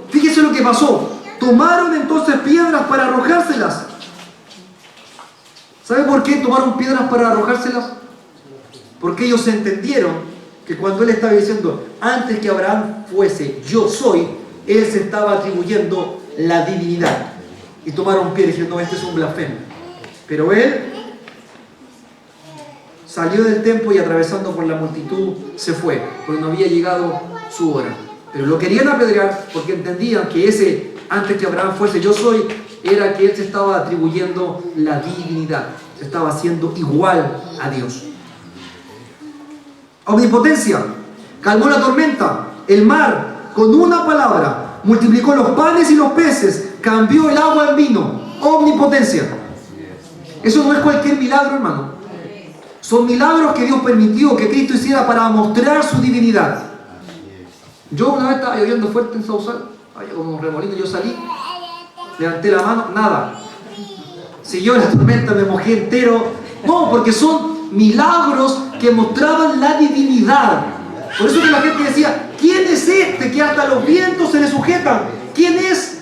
Fíjese lo que pasó. Tomaron entonces piedras para arrojárselas. ¿Sabe por qué tomaron piedras para arrojárselas? Porque ellos entendieron que cuando Él estaba diciendo, antes que Abraham fuese, yo soy, Él se estaba atribuyendo la divinidad. Y tomaron piedras y dijeron, no, este es un blasfemo. Pero Él salió del templo y atravesando por la multitud se fue, porque no había llegado su hora. Pero lo querían apedrear porque entendían que ese, antes que Abraham fuese yo soy, era que Él se estaba atribuyendo la divinidad, se estaba haciendo igual a Dios. Omnipotencia, calmó la tormenta, el mar, con una palabra, multiplicó los panes y los peces, cambió el agua en vino. Omnipotencia. Eso no es cualquier milagro, hermano. Son milagros que Dios permitió que Cristo hiciera para mostrar su divinidad. Yo una vez estaba lloviendo fuerte en Sausal, había como un remolino, yo salí, levanté la mano, nada. Siguió la tormenta, me mojé entero. No, porque son milagros que mostraban la divinidad. Por eso que la gente decía, ¿quién es este que hasta los vientos se le sujetan? ¿Quién es?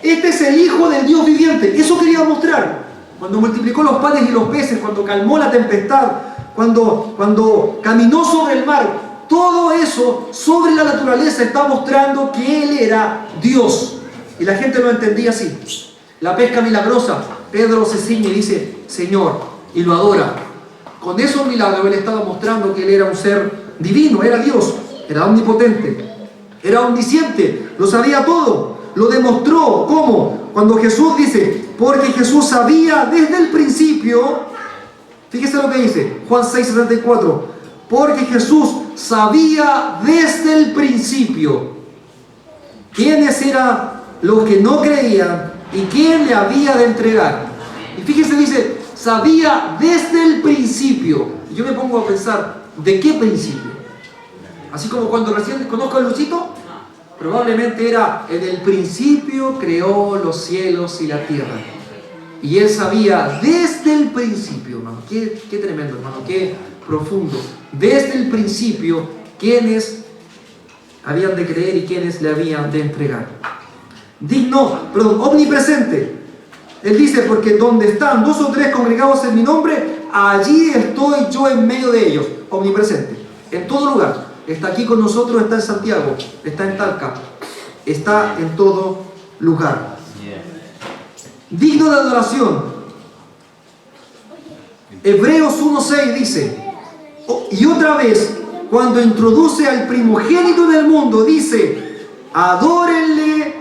Este es el Hijo del Dios viviente. Eso quería mostrar. Cuando multiplicó los panes y los peces, cuando calmó la tempestad, cuando caminó sobre el mar, todo eso sobre la naturaleza está mostrando que Él era Dios. Y la gente lo entendía así. La pesca milagrosa, Pedro se ciñe y dice, Señor, y lo adora. Con esos milagros Él estaba mostrando que Él era un ser divino, era Dios, era omnipotente, era omnisciente, lo sabía todo. Lo demostró, ¿cómo? Cuando Jesús dice, porque Jesús sabía desde el principio, fíjese lo que dice, Juan 6:74, porque Jesús sabía desde el principio quiénes eran los que no creían y quién le había de entregar. Y fíjese, dice, sabía desde el principio. Y yo me pongo a pensar, ¿de qué principio? Así como cuando recién conozco a Luchito, probablemente era en el principio creó los cielos y la tierra. Y Él sabía desde el principio, hermano, qué tremendo, hermano, qué profundo. Desde el principio, quiénes habían de creer y quiénes le habían de entregar. Omnipresente. Él dice, porque donde están 2 o 3 congregados en mi nombre, allí estoy yo en medio de ellos. Omnipresente. En todo lugar. Está aquí con nosotros, está en Santiago, está en Talca, está en todo lugar. Digno de adoración. Hebreos 1:6 dice, y otra vez, cuando introduce al primogénito del mundo, dice, adórenle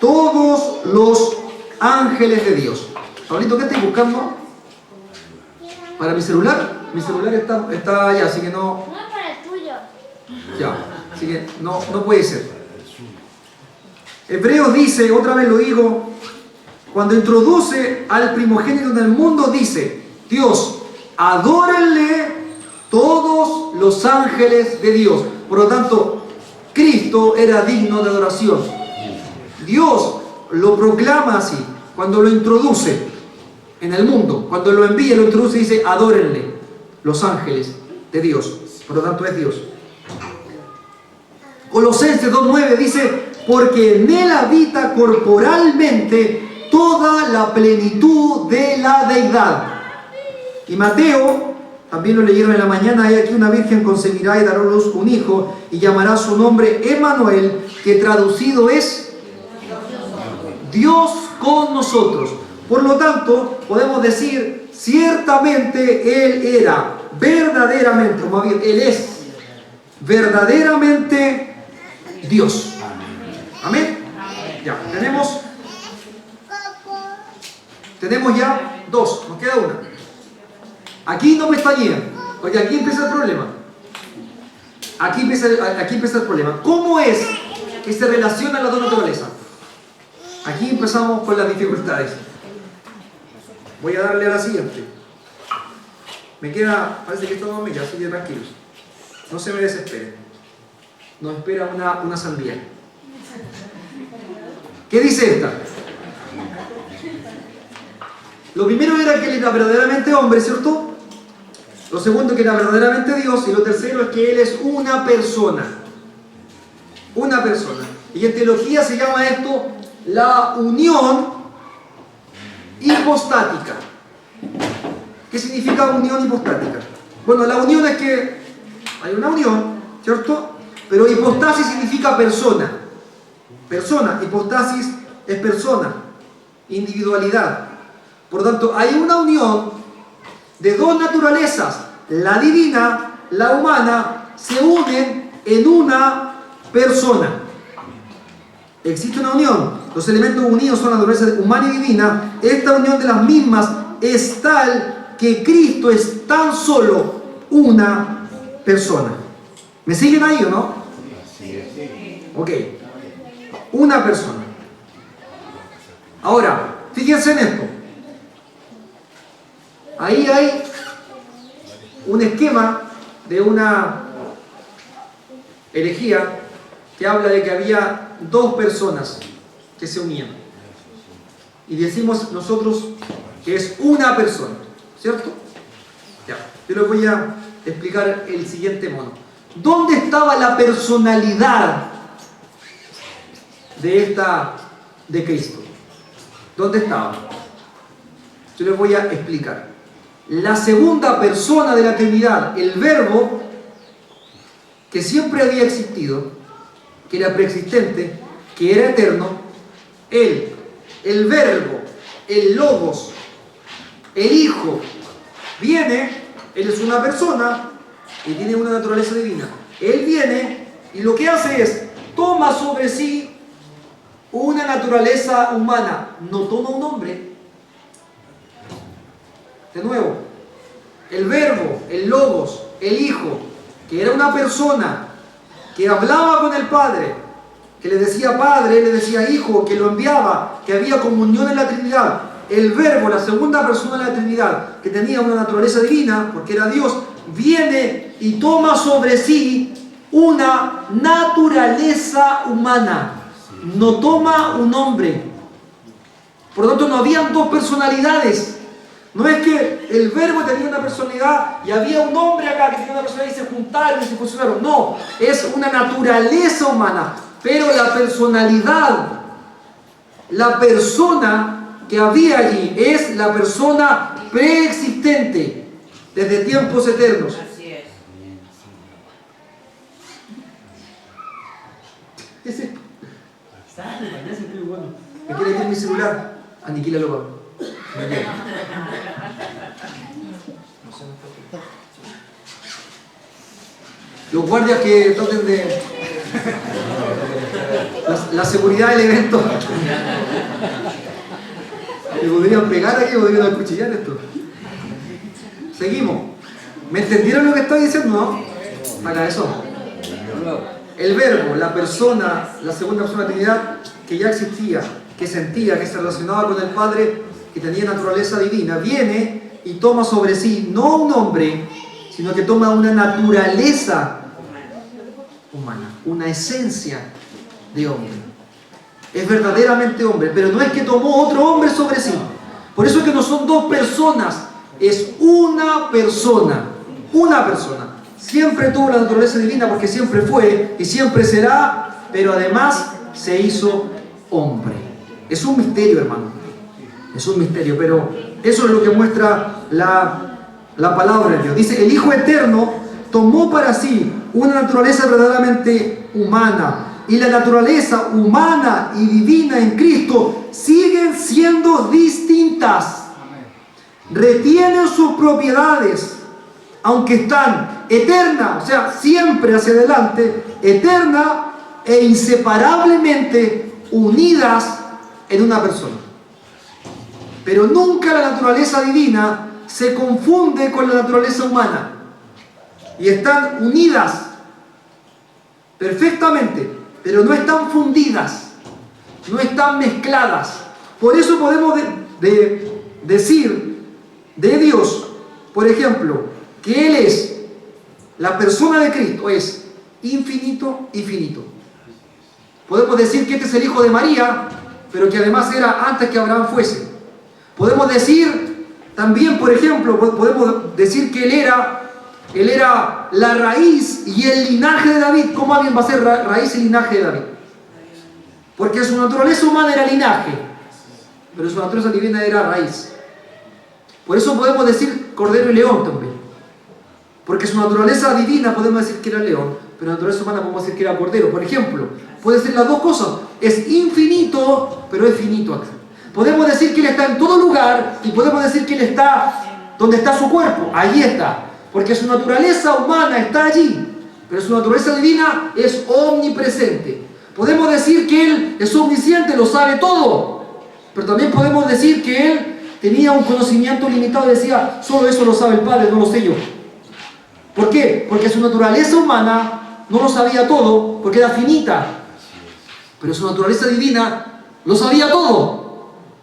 todos los ángeles de Dios. Pablito, ¿qué estoy buscando? ¿Para mi celular? Mi celular está allá, así que no... Ya, así que no puede ser. Hebreos dice, otra vez lo digo, cuando introduce al primogénito del mundo, dice, Dios, adórenle todos los ángeles de Dios. Por lo tanto, Cristo era digno de adoración. Dios lo proclama así cuando lo introduce en el mundo. Cuando lo envía, lo introduce y dice, adórenle los ángeles de Dios. Por lo tanto, es Dios. Colosenses 2:9 dice, porque en él habita corporalmente toda la plenitud de la deidad. Y Mateo, también lo leyeron en la mañana, hay aquí una virgen concebirá y dará a luz un hijo y llamará su nombre Emmanuel, que traducido es Dios con nosotros. Por lo tanto, podemos decir, ciertamente Él era verdaderamente, o más bien, Él es verdaderamente Dios. Amén. Ya, tenemos ya dos, nos queda una. Aquí no pestañea, porque aquí empieza el problema. Aquí empieza el problema. ¿Cómo es que se relacionan las dos naturalezas? Aquí empezamos con las dificultades. Voy a darle a la siguiente. Me queda, parece que esto no me queda, así que tranquilos. No se me desesperen. Nos espera una sandía. ¿Qué dice esta? Lo primero era que él era verdaderamente hombre, ¿cierto? Lo segundo que era verdaderamente Dios. Y lo tercero es que Él es una persona. Una persona. Y en teología se llama esto la unión hipostática. ¿Qué significa unión hipostática? Bueno, la unión es que hay una unión, ¿cierto? Pero hipostasis significa persona. Persona, hipostasis es persona, individualidad. Por lo tanto, hay una unión de dos naturalezas, la divina, la humana, se unen en una persona. Existe una unión. Los elementos unidos son la naturaleza humana y divina. Esta unión de las mismas es tal que Cristo es tan solo una persona. ¿Me siguen ahí o no? Ok. Una persona. Ahora, fíjense en esto. Ahí hay un esquema de una herejía que habla de que había dos personas que se unían. Y decimos nosotros que es una persona, ¿cierto? Ya, yo les voy a explicar el siguiente modo. ¿Dónde estaba la personalidad de Cristo? ¿Dónde estaba? Yo les voy a explicar. La segunda persona de la Trinidad, el Verbo, que siempre había existido, que era preexistente, que era eterno, Él, el Verbo, el Logos, el Hijo, viene, Él es una persona y tiene una naturaleza divina. Él viene y lo que hace es, toma sobre sí una naturaleza humana, no toma un hombre. De nuevo, el Verbo, el Logos, el Hijo, que era una persona, que hablaba con el Padre, que le decía Padre, le decía Hijo, que lo enviaba, que había comunión en la Trinidad. El Verbo, la segunda persona de la Trinidad, que tenía una naturaleza divina, porque era Dios, viene y toma sobre sí una naturaleza humana. No toma un hombre. Por lo tanto, no habían dos personalidades. No es que el Verbo tenía una personalidad y había un hombre acá que tenía una personalidad y se juntaron y se fusionaron. No, es una naturaleza humana. Pero la personalidad, la persona que había allí, es la persona preexistente desde tiempos eternos. Así es. ¿Qué es esto? ¿Me quiere ver mi celular? Aniquílalo, Pablo. Los guardias que traten de la seguridad del evento, ¿me podrían pegar aquí o podrían acuchillar esto? Seguimos. ¿Me entendieron lo que estoy diciendo? ¿No? Acá eso. El Verbo, la persona, la segunda persona de la Trinidad, que ya existía, que sentía, que se relacionaba con el Padre, que tenía naturaleza divina, viene y toma sobre sí no un hombre, sino que toma una naturaleza humana, una esencia de hombre. Es verdaderamente hombre, pero no es que tomó otro hombre sobre sí. Por eso es que no son dos personas, es una persona. Una persona. Siempre tuvo la naturaleza divina porque siempre fue y siempre será, pero además se hizo hombre. Es un misterio, hermano. Es un misterio, pero eso es lo que muestra la palabra de Dios. Dice, el Hijo Eterno tomó para sí una naturaleza verdaderamente humana, y la naturaleza humana y divina en Cristo siguen siendo distintas. Retienen sus propiedades, aunque están eterna, o sea, siempre hacia adelante, eterna e inseparablemente unidas en una persona. Pero nunca la naturaleza divina se confunde con la naturaleza humana. Y están unidas perfectamente, pero no están fundidas, no están mezcladas. Por eso podemos decir de Dios, por ejemplo, que Él es, la persona de Cristo es infinito y finito. Podemos decir que este es el Hijo de María, pero que además era antes que Abraham fuese. Podemos decir también, por ejemplo, podemos decir que Él era la raíz y el linaje de David. ¿Cómo alguien va a ser raíz y linaje de David? Porque su naturaleza humana era linaje, pero su naturaleza divina era raíz. Por eso podemos decir cordero y león también. Porque su naturaleza divina podemos decir que era león, pero la naturaleza humana podemos decir que era cordero. Por ejemplo, puede ser las dos cosas. Es infinito, pero es finito acá. Podemos decir que Él está en todo lugar y podemos decir que Él está donde está su cuerpo. Allí está. Porque su naturaleza humana está allí, pero su naturaleza divina es omnipresente. Podemos decir que Él es omnisciente, lo sabe todo, pero también podemos decir que Él tenía un conocimiento limitado y decía, solo eso lo sabe el Padre, no lo sé yo. ¿Por qué? Porque su naturaleza humana no lo sabía todo, porque era finita, pero su naturaleza divina lo sabía todo.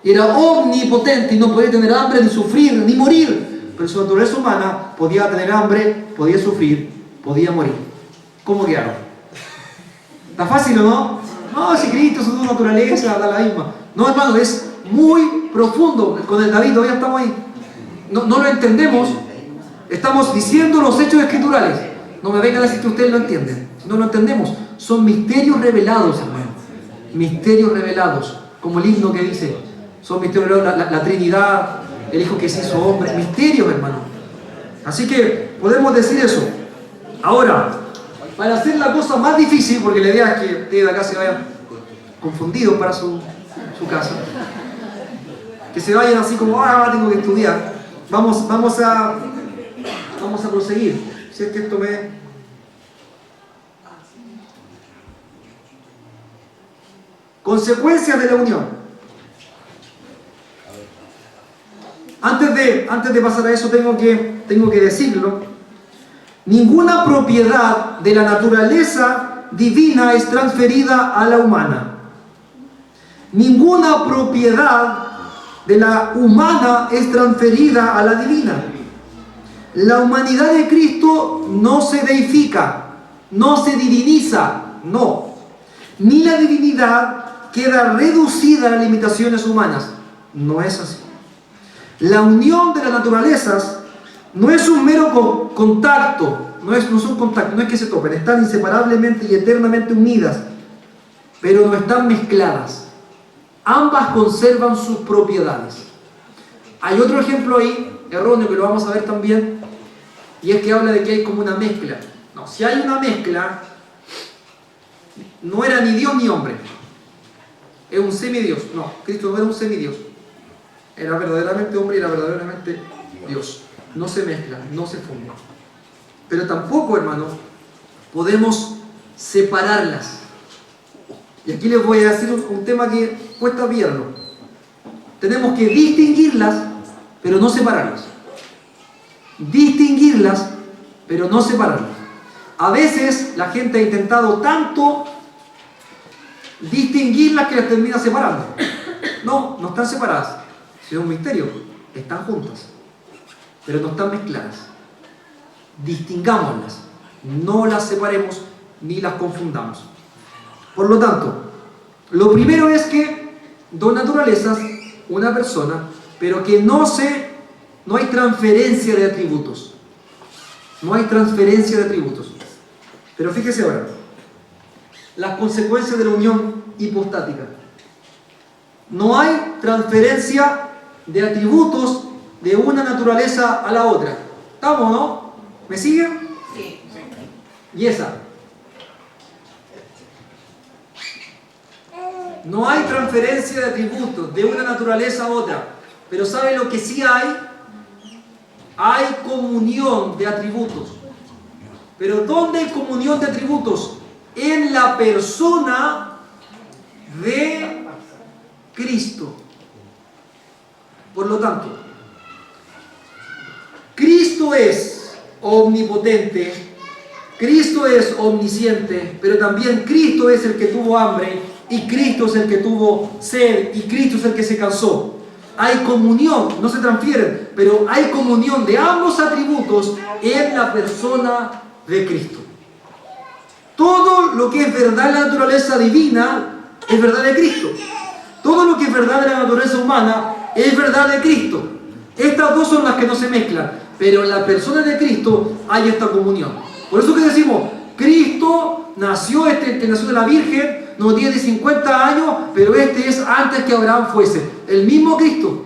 Era omnipotente y no podía tener hambre, ni sufrir, ni morir. Pero su naturaleza humana podía tener hambre, podía sufrir, podía morir. ¿Cómo quedaron? ¿Está fácil o no? No, si Cristo es su naturaleza, da la misma. No, hermano, es muy profundo. Con el David todavía estamos ahí. No lo entendemos. Estamos diciendo los hechos escriturales. No me vengan a decir que ustedes lo entienden. No lo entendemos. Son misterios revelados, hermano. Misterios revelados. Como el himno que dice. Son misterios revelados. La Trinidad, el Hijo que se hizo hombre. Misterios, hermano. Así que podemos decir eso. Ahora, para hacer la cosa más difícil, porque la idea es que ustedes de acá se vayan confundidos para su casa. Que se vayan así como, tengo que estudiar. Vamos a proseguir. Si es que esto me... Consecuencias de la unión. Antes de pasar a eso tengo que decirlo. Ninguna propiedad de la naturaleza divina es transferida a la humana. Ninguna propiedad de la humana es transferida a la divina. La humanidad de Cristo no se deifica, no se diviniza, no. Ni la divinidad queda reducida a las limitaciones humanas. No es así. La unión de las naturalezas no es un mero contacto, no es un contacto, no es que se topen, están inseparablemente y eternamente unidas, pero no están mezcladas. Ambas conservan sus propiedades. Hay otro ejemplo ahí, erróneo, que lo vamos a ver también, y es que habla de que hay como una mezcla. No, si hay una mezcla, no era ni Dios ni hombre, es un semidios. No, Cristo no era un semidios, era verdaderamente hombre y era verdaderamente Dios. No se mezcla, no se funde. Pero tampoco, hermano, podemos separarlas. Y aquí les voy a decir un tema que cuesta pillarlo. Tenemos que distinguirlas, pero no separarlas. Distinguirlas, pero no separarlas. A veces la gente ha intentado tanto distinguirlas que las termina separando. No están separadas. Es un misterio. Están juntas. pero no están mezcladas. Distingámoslas, no las separemos ni las confundamos. Por lo tanto, lo primero es que dos naturalezas, una persona, pero que no hay transferencia de atributos. No hay transferencia de atributos. Pero fíjese ahora, las consecuencias de la unión hipostática. No hay transferencia de atributos de una naturaleza a la otra. ¿Estamos, no? ¿Me siguen? Sí. Y esa. No hay transferencia de atributos de una naturaleza a otra. Pero ¿sabe lo que sí hay? Hay comunión de atributos. ¿Pero dónde hay comunión de atributos? En la persona de Cristo. Por lo tanto, Cristo es omnipotente, Cristo es omnisciente, pero también Cristo es el que tuvo hambre, y Cristo es el que tuvo sed, y Cristo es el que se cansó. Hay comunión, no se transfieren, pero hay comunión de ambos atributos en la persona de Cristo. Todo lo que es verdad en la naturaleza divina es verdad de Cristo. Todo lo que es verdad de la naturaleza humana es verdad de Cristo. Estas dos son las que no se mezclan, pero en la persona de Cristo hay esta comunión. Por eso que decimos, Cristo nació, que nació de la Virgen, no tiene 50 años, pero este es antes que Abraham fuese. El mismo Cristo.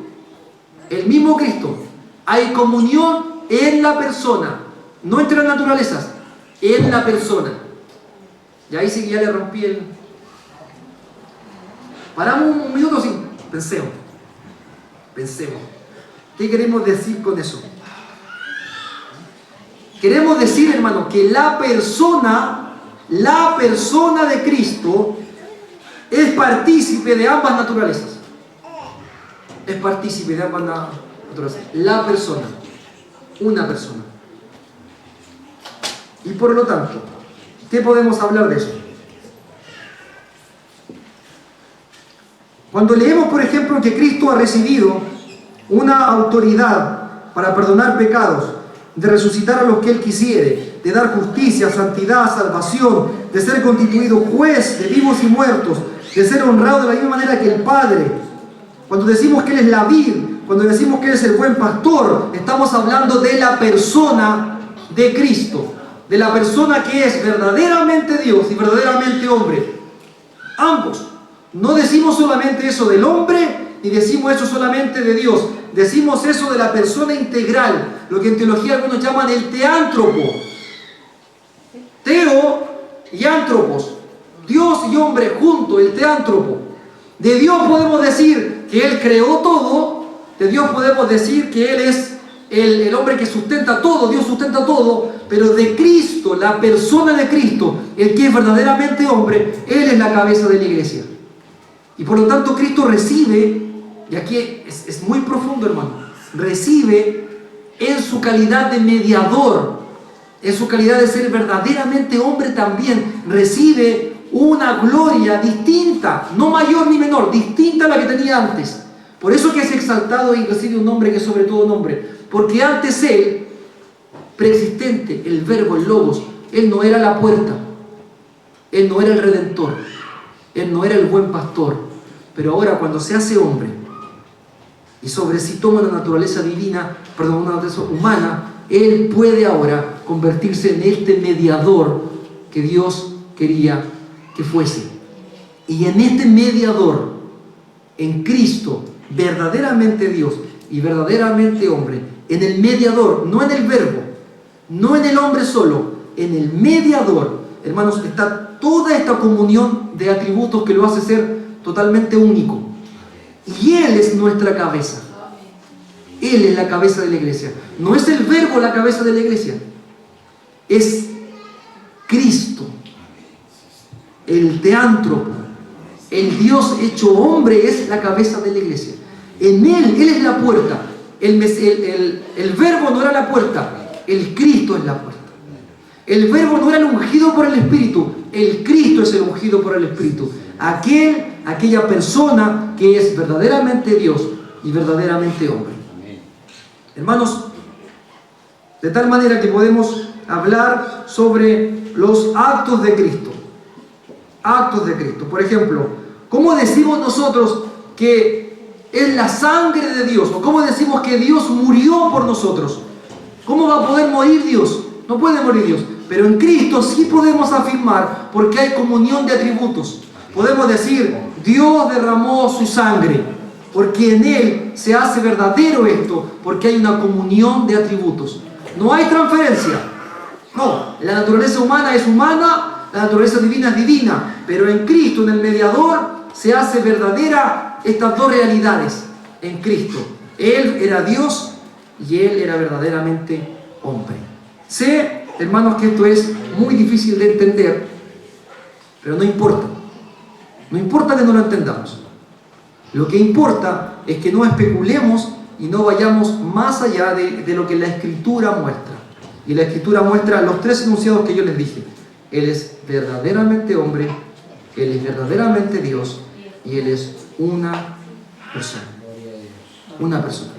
El mismo Cristo. Hay comunión en la persona, no entre las naturalezas, en la persona. Y ahí sí que ya le rompí el... Paramos un minuto, sí. Pensemos. ¿Qué queremos decir con eso? Queremos decir, hermano, que la persona de Cristo es partícipe de ambas naturalezas. Es partícipe de ambas naturalezas. La persona. Una persona. Y por lo tanto, ¿qué podemos hablar de eso? Cuando leemos, por ejemplo, que Cristo ha recibido una autoridad para perdonar pecados, de resucitar a los que Él quisiere, de dar justicia, santidad, salvación, de ser constituido juez de vivos y muertos, de ser honrado de la misma manera que el Padre. Cuando decimos que Él es la vid, cuando decimos que Él es el buen pastor, estamos hablando de la persona de Cristo, de la persona que es verdaderamente Dios y verdaderamente hombre. Ambos. No decimos solamente eso del hombre, ni decimos eso solamente de Dios. Decimos eso de la persona integral, lo que en teología algunos llaman el teántropo. Teo y ántropos, Dios y hombre juntos, el teántropo. De Dios podemos decir que Él creó todo, de Dios podemos decir que Él es el hombre que sustenta todo, Dios sustenta todo, pero de Cristo, la persona de Cristo, el que es verdaderamente hombre, Él es la cabeza de la iglesia. Y por lo tanto Cristo recibe, y aquí es muy profundo, hermano, recibe en su calidad de mediador, en su calidad de ser verdaderamente hombre también, recibe una gloria distinta, no mayor ni menor, distinta a la que tenía antes. Por eso que es exaltado y recibe un nombre que es sobre todo nombre, porque antes Él, preexistente, el verbo, el logos, Él no era la puerta, Él no era el redentor, Él no era el buen pastor, pero ahora cuando se hace hombre y sobre sí toma una naturaleza divina, perdón, una naturaleza humana, Él puede ahora convertirse en este mediador que Dios quería que fuese. Y en este mediador, en Cristo, verdaderamente Dios y verdaderamente hombre, en el mediador, no en el verbo, no en el hombre solo, en el mediador, hermanos, está toda esta comunión de atributos que lo hace ser totalmente único. Y Él es nuestra cabeza. Él es la cabeza de la iglesia. No es el verbo la cabeza de la iglesia, es Cristo, el teántropo, el Dios hecho hombre es la cabeza de la iglesia. En Él es la puerta. El verbo no era la puerta, el Cristo es la puerta. El verbo no era el ungido por el Espíritu, el Cristo es el ungido por el Espíritu. Aquella persona que es verdaderamente Dios y verdaderamente hombre. Hermanos, De tal manera que podemos hablar sobre los actos de Cristo. Actos de Cristo. Por ejemplo, ¿cómo decimos nosotros que es la sangre de Dios? ¿O cómo decimos que Dios murió por nosotros? ¿Cómo va a poder morir Dios? No puede morir Dios. Pero en Cristo sí podemos afirmar, porque hay comunión de atributos. Podemos decir, Dios derramó su sangre, porque en Él se hace verdadero esto, porque hay una comunión de atributos. No hay transferencia. No, la naturaleza humana es humana, la naturaleza divina es divina, pero en Cristo, en el mediador, se hace verdadera estas dos realidades. En Cristo, Él era Dios y Él era verdaderamente hombre. Sé, hermanos, que esto es muy difícil de entender, pero no importa. No importa que no lo entendamos. Lo que importa es que no especulemos y no vayamos más allá de lo que la Escritura muestra. Y la Escritura muestra los tres enunciados que yo les dije. Él es verdaderamente hombre, Él es verdaderamente Dios y Él es una persona. Una persona.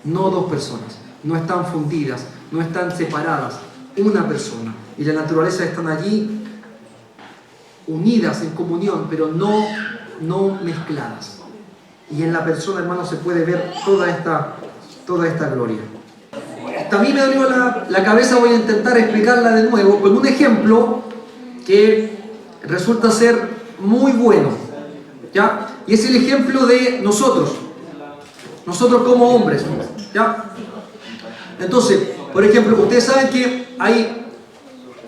No dos personas. No están fundidas, no están separadas. Una persona. Y la naturaleza están allí unidas en comunión, pero no mezcladas. Y en la persona, hermano, se puede ver toda esta gloria. Hasta a mí me dolió la cabeza, voy a intentar explicarla de nuevo con un ejemplo que resulta ser muy bueno, ¿ya? Y es el ejemplo de nosotros como hombres, ¿ya? Entonces, por ejemplo, ustedes saben que hay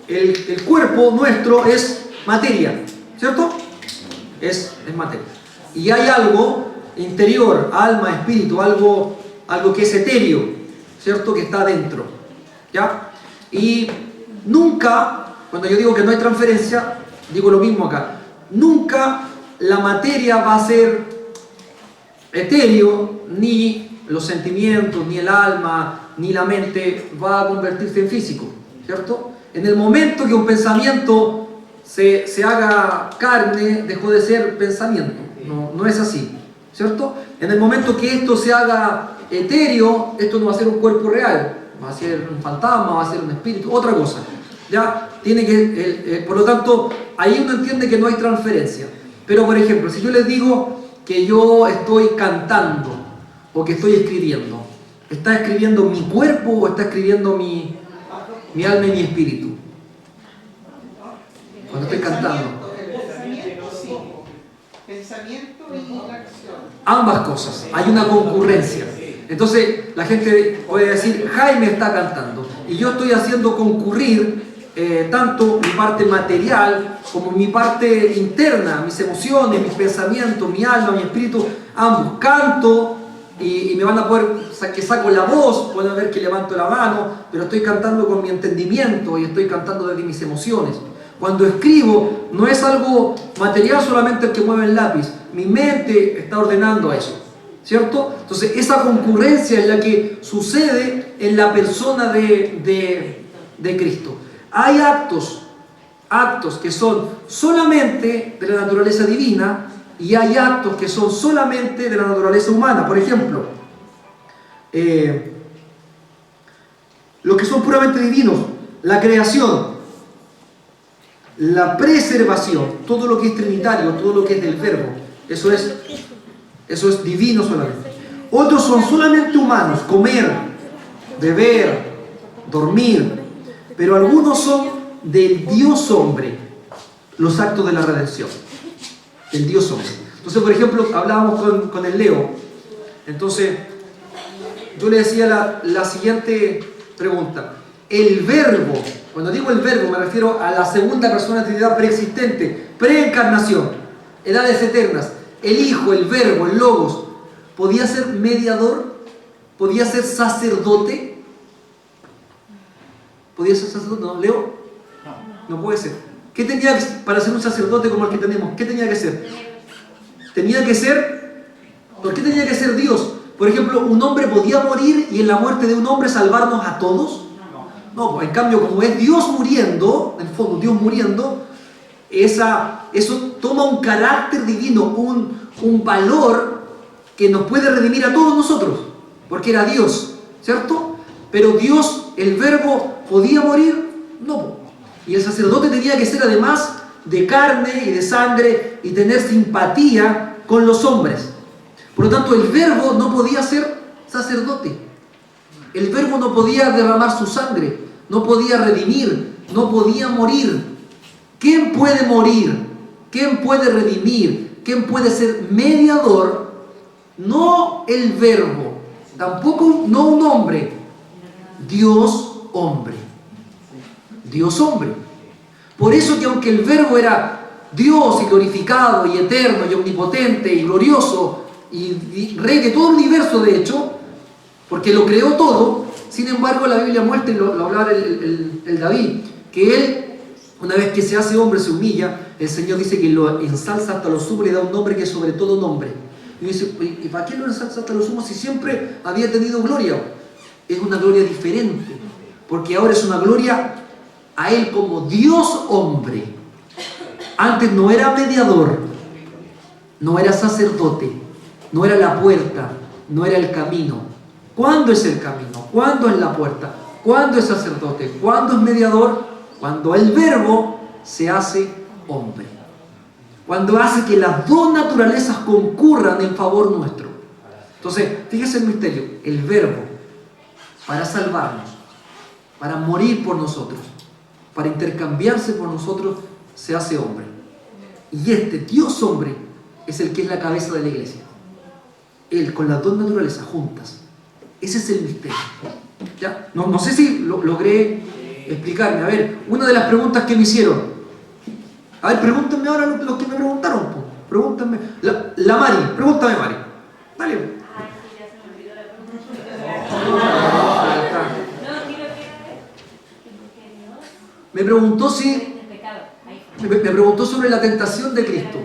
el cuerpo nuestro es materia, ¿cierto? Es materia. Y hay algo interior, alma, espíritu, algo que es etéreo, ¿cierto? Que está dentro, ¿ya? Y nunca, cuando yo digo que no hay transferencia, digo lo mismo acá. Nunca la materia va a ser etéreo, ni los sentimientos, ni el alma, ni la mente va a convertirse en físico, ¿cierto? En el momento que un pensamiento se haga carne, dejó de ser pensamiento. No es así, ¿cierto? En el momento que esto se haga etéreo, esto no va a ser un cuerpo real, va a ser un fantasma, va a ser un espíritu, otra cosa. Ya tiene que, por lo tanto, ahí uno entiende que no hay transferencia. Pero, por ejemplo, si yo les digo que yo estoy cantando o que estoy escribiendo, ¿está escribiendo mi cuerpo o está escribiendo mi alma y mi espíritu? Cuando estoy cantando. Pensamiento y acción. Ambas cosas, hay una concurrencia. Entonces la gente puede decir, Jaime está cantando y yo estoy haciendo concurrir tanto mi parte material como mi parte interna, mis emociones, mis pensamientos, mi alma, mi espíritu. Ambos canto y me van a poder, que saco la voz, pueden ver que levanto la mano, pero estoy cantando con mi entendimiento y estoy cantando desde mis emociones. Cuando escribo, no es algo material solamente el que mueve el lápiz. Mi mente está ordenando a eso, ¿cierto? Entonces, esa concurrencia es la que sucede en la persona de Cristo. Hay actos que son solamente de la naturaleza divina y hay actos que son solamente de la naturaleza humana. Por ejemplo, los que son puramente divinos, la creación, la preservación, todo lo que es trinitario, todo lo que es del verbo, eso es divino solamente. Otros son solamente humanos, comer, beber, dormir, pero algunos son del Dios hombre, los actos de la redención, el Dios hombre. Entonces, por ejemplo, hablábamos con el Leo, entonces yo le decía la siguiente pregunta. El verbo, cuando digo el verbo me refiero a la segunda persona de la Trinidad preexistente, preencarnación, edades eternas. El Hijo, el Verbo, el Logos, ¿podía ser mediador? ¿Podía ser sacerdote? ¿Podía ser sacerdote? ¿No, Leo? No puede ser. ¿Qué tenía que, para ser un sacerdote como el que tenemos? ¿Qué tenía que ser? Tenía que ser, ¿por qué tenía que ser Dios? Por ejemplo, ¿un hombre podía morir y en la muerte de un hombre salvarnos a todos? No, en cambio, como es Dios muriendo, en el fondo Dios muriendo, eso toma un carácter divino, un valor que nos puede redimir a todos nosotros, porque era Dios, ¿cierto? Pero Dios, el Verbo, ¿podía morir? No. Y el sacerdote tenía que ser además de carne y de sangre y tener simpatía con los hombres. Por lo tanto, el Verbo no podía ser sacerdote. El Verbo no podía derramar su sangre, no podía redimir, no podía morir. ¿Quién puede morir? ¿Quién puede redimir? ¿Quién puede ser mediador? No el Verbo, tampoco no un hombre. Dios hombre. Dios hombre. Por eso que aunque el Verbo era Dios y glorificado y eterno y omnipotente y glorioso y rey de todo el universo, de hecho, porque lo creó todo, sin embargo la Biblia muestra, y lo hablaba el David, que él, una vez que se hace hombre, se humilla, el Señor dice que lo ensalza hasta lo sumo, le da un nombre que es sobre todo nombre. Y dice, ¿y para qué lo ensalza hasta lo sumo si siempre había tenido gloria? Es una gloria diferente, porque ahora es una gloria a Él como Dios hombre. Antes no era mediador, no era sacerdote, no era la puerta, no era el camino. ¿Cuándo es el camino? ¿Cuándo es la puerta? ¿Cuándo es sacerdote? ¿Cuándo es mediador? Cuando el Verbo se hace hombre. Cuando hace que las dos naturalezas concurran en favor nuestro. Entonces, fíjese el misterio. El Verbo, para salvarnos, para morir por nosotros, para intercambiarse por nosotros, se hace hombre. Y este Dios hombre es el que es la cabeza de la iglesia. Él con las dos naturalezas juntas. Ese es el misterio. ¿Ya? No sé si logré explicarme. A ver, una de las preguntas que me hicieron. A ver, pregúntenme ahora los que me preguntaron. Po. Pregúntenme. La Mari, pregúntame, Mari. Dale. Sí, ya se me olvidó la pregunta. No, quiero que me preguntó si... el pecado. Ahí. Me preguntó sobre la tentación de Cristo.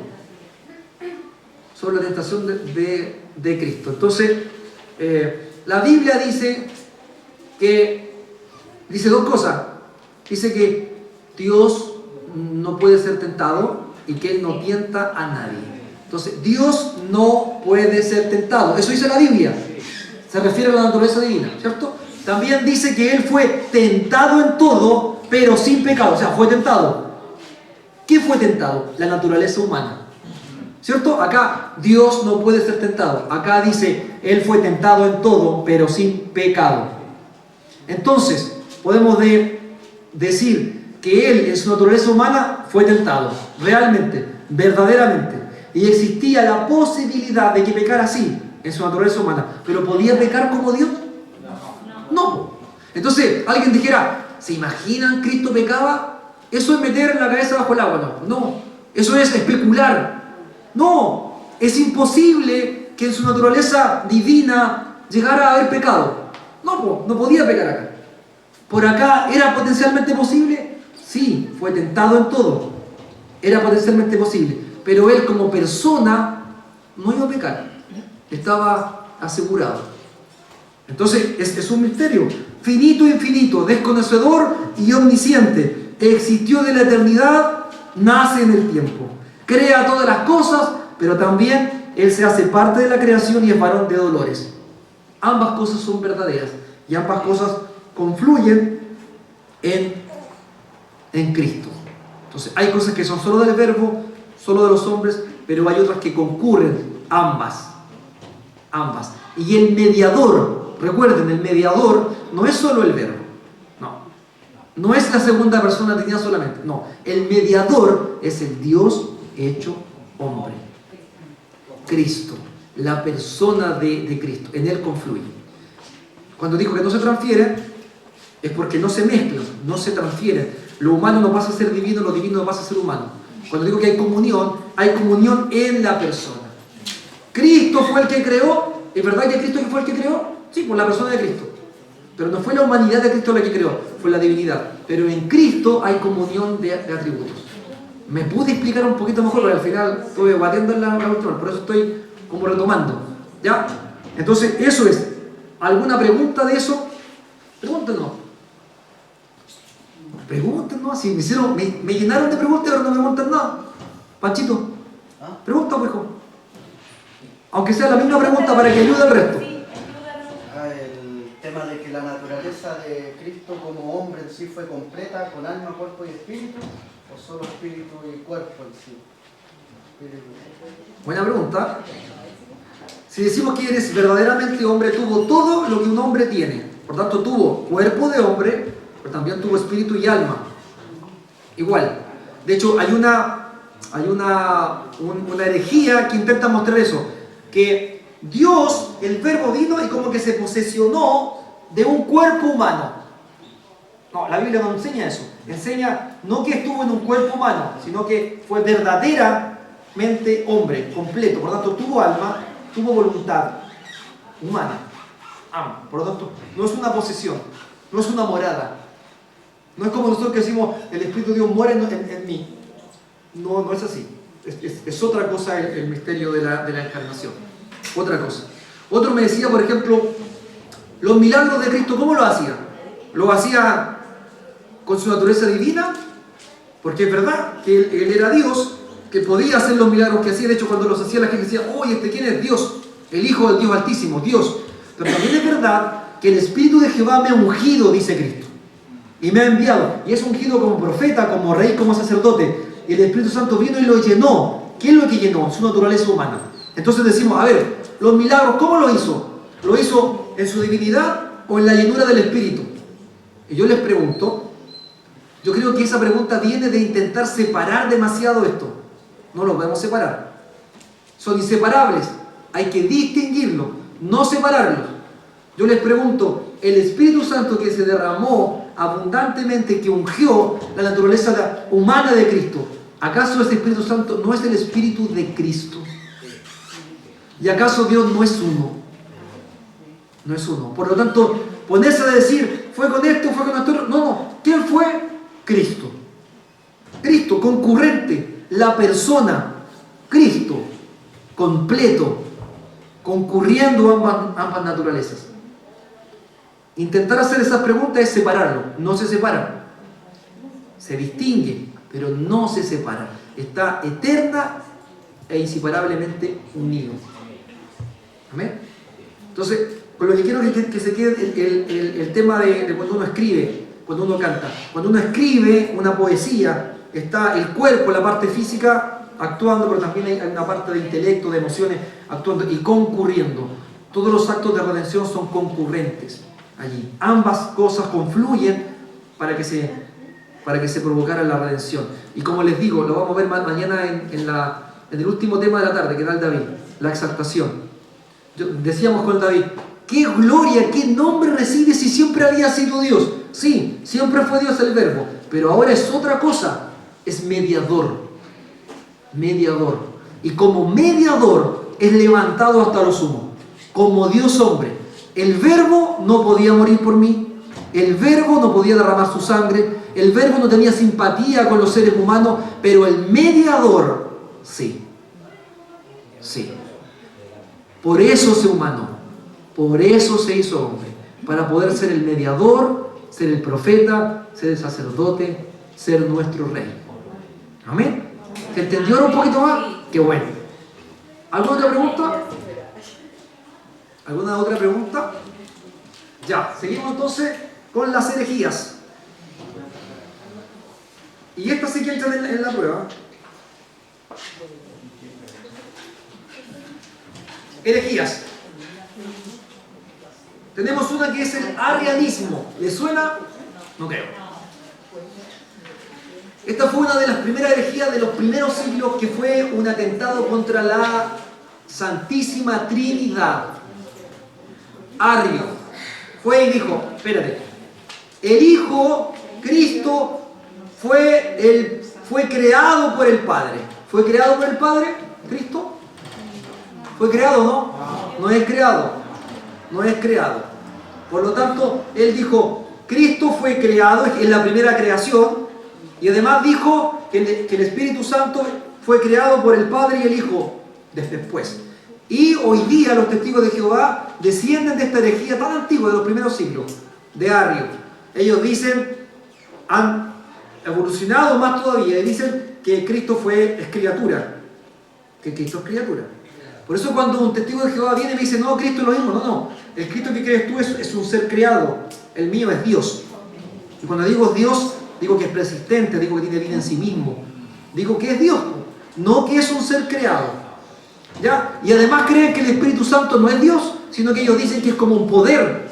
Sobre la tentación de Cristo. Entonces, la Biblia dice dos cosas. Dice que Dios no puede ser tentado y que Él no tienta a nadie. Entonces, Dios no puede ser tentado. Eso dice la Biblia. Se refiere a la naturaleza divina, ¿cierto? También dice que Él fue tentado en todo, pero sin pecado. O sea, fue tentado. ¿Qué fue tentado? La naturaleza humana. ¿Cierto? Acá Dios no puede ser tentado. Acá dice, Él fue tentado en todo, pero sin pecado. Entonces, podemos decir que Él en su naturaleza humana fue tentado, realmente, verdaderamente. Y existía la posibilidad de que pecara así, en su naturaleza humana. ¿Pero podía pecar como Dios? No. Entonces, alguien dijera, ¿se imaginan Cristo pecaba? Eso es meter la cabeza bajo el agua. No. Eso es especular. No. Es imposible que en su naturaleza divina llegara a haber pecado. No podía pecar acá. ¿Por acá era potencialmente posible? Sí, fue tentado en todo. Era potencialmente posible. Pero Él como persona no iba a pecar. Estaba asegurado. Entonces es un misterio. Finito, infinito, desconocedor y omnisciente. Existió de la eternidad, nace en el tiempo. Crea todas las cosas, pero también Él se hace parte de la creación y es varón de dolores. Ambas cosas son verdaderas y ambas cosas confluyen en Cristo. Entonces hay cosas que son solo del Verbo, solo de los hombres, pero hay otras que concurren ambas. Y el mediador, recuerden, el mediador no es solo el Verbo, no es la segunda persona de Trinidad solamente, no, el mediador es el Dios hecho hombre, Cristo, la persona de Cristo, en Él confluye. Cuando dijo que no se transfieren, es porque no se mezclan, no se transfieren. Lo humano no pasa a ser divino, lo divino no pasa a ser humano. Cuando digo que hay comunión en la persona. Cristo fue el que creó. ¿Es verdad que Cristo fue el que creó? Sí, por la persona de Cristo. Pero no fue la humanidad de Cristo la que creó, fue la divinidad. Pero en Cristo hay comunión de atributos. Me pude explicar un poquito mejor, porque al final estuve batiendo en la última, por eso estoy como retomando. ¿Ya? Entonces, eso es. ¿Alguna pregunta de eso? Pregúntenos. Pregúntenos. Si me llenaron de preguntas, pero no me preguntan nada. Panchito, pregunta, pues, hijo. Aunque sea la misma pregunta para que ayude al resto. El tema de que la naturaleza de Cristo como hombre en sí fue completa, con alma, cuerpo y espíritu, o solo espíritu y cuerpo en sí. Buena pregunta. Si decimos que eres verdaderamente hombre, tuvo todo lo que un hombre tiene. Por tanto, tuvo cuerpo de hombre, pero también tuvo espíritu y alma. Igual. De hecho, hay una herejía que intenta mostrar eso. Que Dios, el verbo vino y como que se posesionó de un cuerpo humano. No, la Biblia no enseña eso. Enseña no que estuvo en un cuerpo humano, sino que fue verdaderamente hombre, completo. Por lo tanto, tuvo alma, tuvo voluntad humana. Por lo tanto, no es una posesión, no es una morada. No es como nosotros que decimos, el Espíritu de Dios muere en mí. No es así. Es otra cosa el misterio de la encarnación. Otra cosa. Otro me decía, por ejemplo, los milagros de Cristo, ¿cómo lo hacía? ¿Lo hacía con su naturaleza divina? Porque es verdad que él era Dios, que podía hacer los milagros que hacía. De hecho, cuando los hacía, la gente decía, oye, ¿quién es Dios? El Hijo del Dios Altísimo, Dios. Pero también es verdad que el Espíritu de Jehová me ha ungido, dice Cristo. Y me ha enviado. Y es ungido como profeta, como rey, como sacerdote. Y el Espíritu Santo vino y lo llenó. ¿Qué es lo que llenó? Su naturaleza humana. Entonces decimos, a ver, los milagros, ¿cómo lo hizo? ¿Lo hizo en su divinidad o en la llenura del Espíritu? Y yo les pregunto, yo creo que esa pregunta viene de intentar separar demasiado esto. No lo podemos separar. Son inseparables. Hay que distinguirlo, no separarlos. Yo les pregunto, el Espíritu Santo que se derramó abundantemente, que ungió la naturaleza humana de Cristo, ¿acaso ese Espíritu Santo no es el Espíritu de Cristo? ¿Y acaso Dios no es uno? No es uno. Por lo tanto, ponerse a decir, fue con esto, fue con esto. No. ¿Quién fue? Cristo. Cristo, concurrente, la persona, Cristo, completo, concurriendo ambas naturalezas. Intentar hacer esas preguntas es separarlo. No se separan. Se distingue, pero no se separa. Está eterna e inseparablemente unido. ¿Amén? Entonces, con lo que quiero que se quede el tema de cuando uno escribe, cuando uno canta. Cuando uno escribe una poesía, está el cuerpo, la parte física, actuando, pero también hay una parte de intelecto, de emociones, actuando y concurriendo. Todos los actos de redención son concurrentes allí. Ambas cosas confluyen para que se provocara la redención. Y como les digo, lo vamos a ver mañana en el último tema de la tarde, que da el David, la exaltación. Decíamos con el David, qué gloria, qué nombre recibe si siempre había sido Dios. Sí, siempre fue Dios el verbo, pero ahora es otra cosa, es mediador. Mediador. Y como mediador es levantado hasta lo sumo. Como Dios hombre. El verbo no podía morir por mí. El verbo no podía derramar su sangre. El verbo no tenía simpatía con los seres humanos. Pero el mediador, sí. Sí. Por eso se humanó. Por eso se hizo hombre. Para poder ser el mediador, ser el profeta, ser el sacerdote, ser nuestro rey. Amén. ¿Se entendió un poquito más? Qué bueno. ¿Alguna otra pregunta? ¿Alguna otra pregunta? Ya, seguimos entonces con las herejías. Y estas sí que entran en la prueba. Herejías. Tenemos una que es el arrianismo. ¿Le suena? No creo. Esta fue una de las primeras herejías de los primeros siglos, que fue un atentado contra la Santísima Trinidad. Arrio fue y dijo, espérate, el Hijo, Cristo, fue creado por el Padre. ¿Fue creado por el Padre, Cristo? ¿Fue creado o no? No es creado. No es creado. Por lo tanto, él dijo, Cristo fue creado, es la primera creación, y además dijo que el Espíritu Santo fue creado por el Padre y el Hijo después. Y hoy día los testigos de Jehová descienden de esta herejía tan antigua de los primeros siglos, de Arrio. Ellos dicen, han evolucionado más todavía, y dicen que Cristo es criatura. Que Cristo es criatura. Por eso cuando un testigo de Jehová viene y me dice, no, Cristo es lo mismo, no. El Cristo que crees tú es un ser creado. El mío es Dios. Y cuando digo Dios, digo que es persistente, digo que tiene vida en sí mismo. Digo que es Dios, no que es un ser creado. ¿Ya? Y además creen que el Espíritu Santo no es Dios, sino que ellos dicen que es como un poder,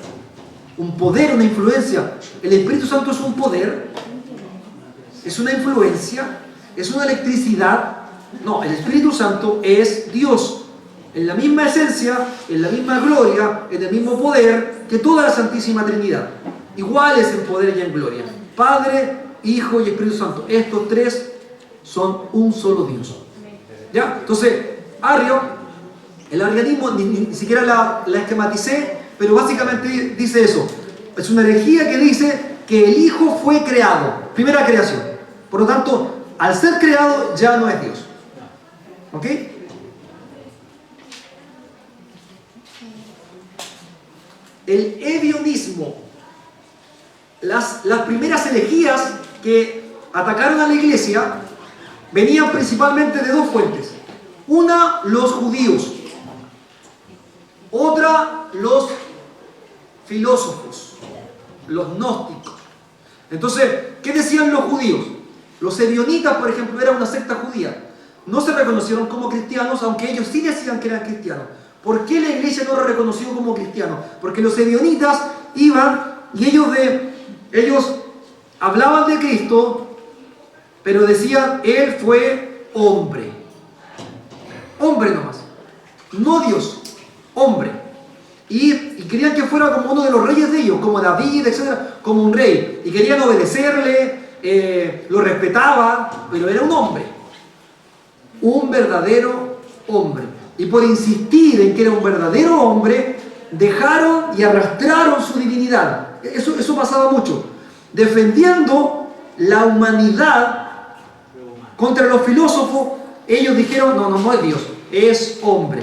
una influencia. El Espíritu Santo es un poder, es una influencia, es una electricidad. No, el Espíritu Santo es Dios, en la misma esencia, en la misma gloria, en el mismo poder que toda la Santísima Trinidad. Iguales en poder y en gloria. Padre, Hijo y Espíritu Santo. Estos tres son un solo Dios. ¿Ya? Entonces, el arrianismo ni siquiera la esquematicé, pero básicamente dice eso. Es una herejía que dice que el Hijo fue creado, primera creación. Por lo tanto, al ser creado ya no es Dios. ¿Ok? El evionismo, las primeras herejías que atacaron a la iglesia venían principalmente de dos fuentes. Una, los judíos. Otra, los filósofos, los gnósticos. Entonces, ¿qué decían los judíos? Los ebionitas, por ejemplo, eran una secta judía. No se reconocieron como cristianos, aunque ellos sí decían que eran cristianos. ¿Por qué la iglesia no lo reconoció como cristiano? Porque los ebionitas iban y ellos hablaban de Cristo, pero decían, Él fue hombre. Hombre nomás. No Dios, hombre. Y querían que fuera como uno de los reyes de ellos, como David, etc., como un rey. Y querían obedecerle, lo respetaban, pero era un hombre. Un verdadero hombre. Y por insistir en que era un verdadero hombre, dejaron y arrastraron su divinidad. Eso pasaba mucho. Defendiendo la humanidad contra los filósofos, ellos dijeron, no es Dios, es hombre.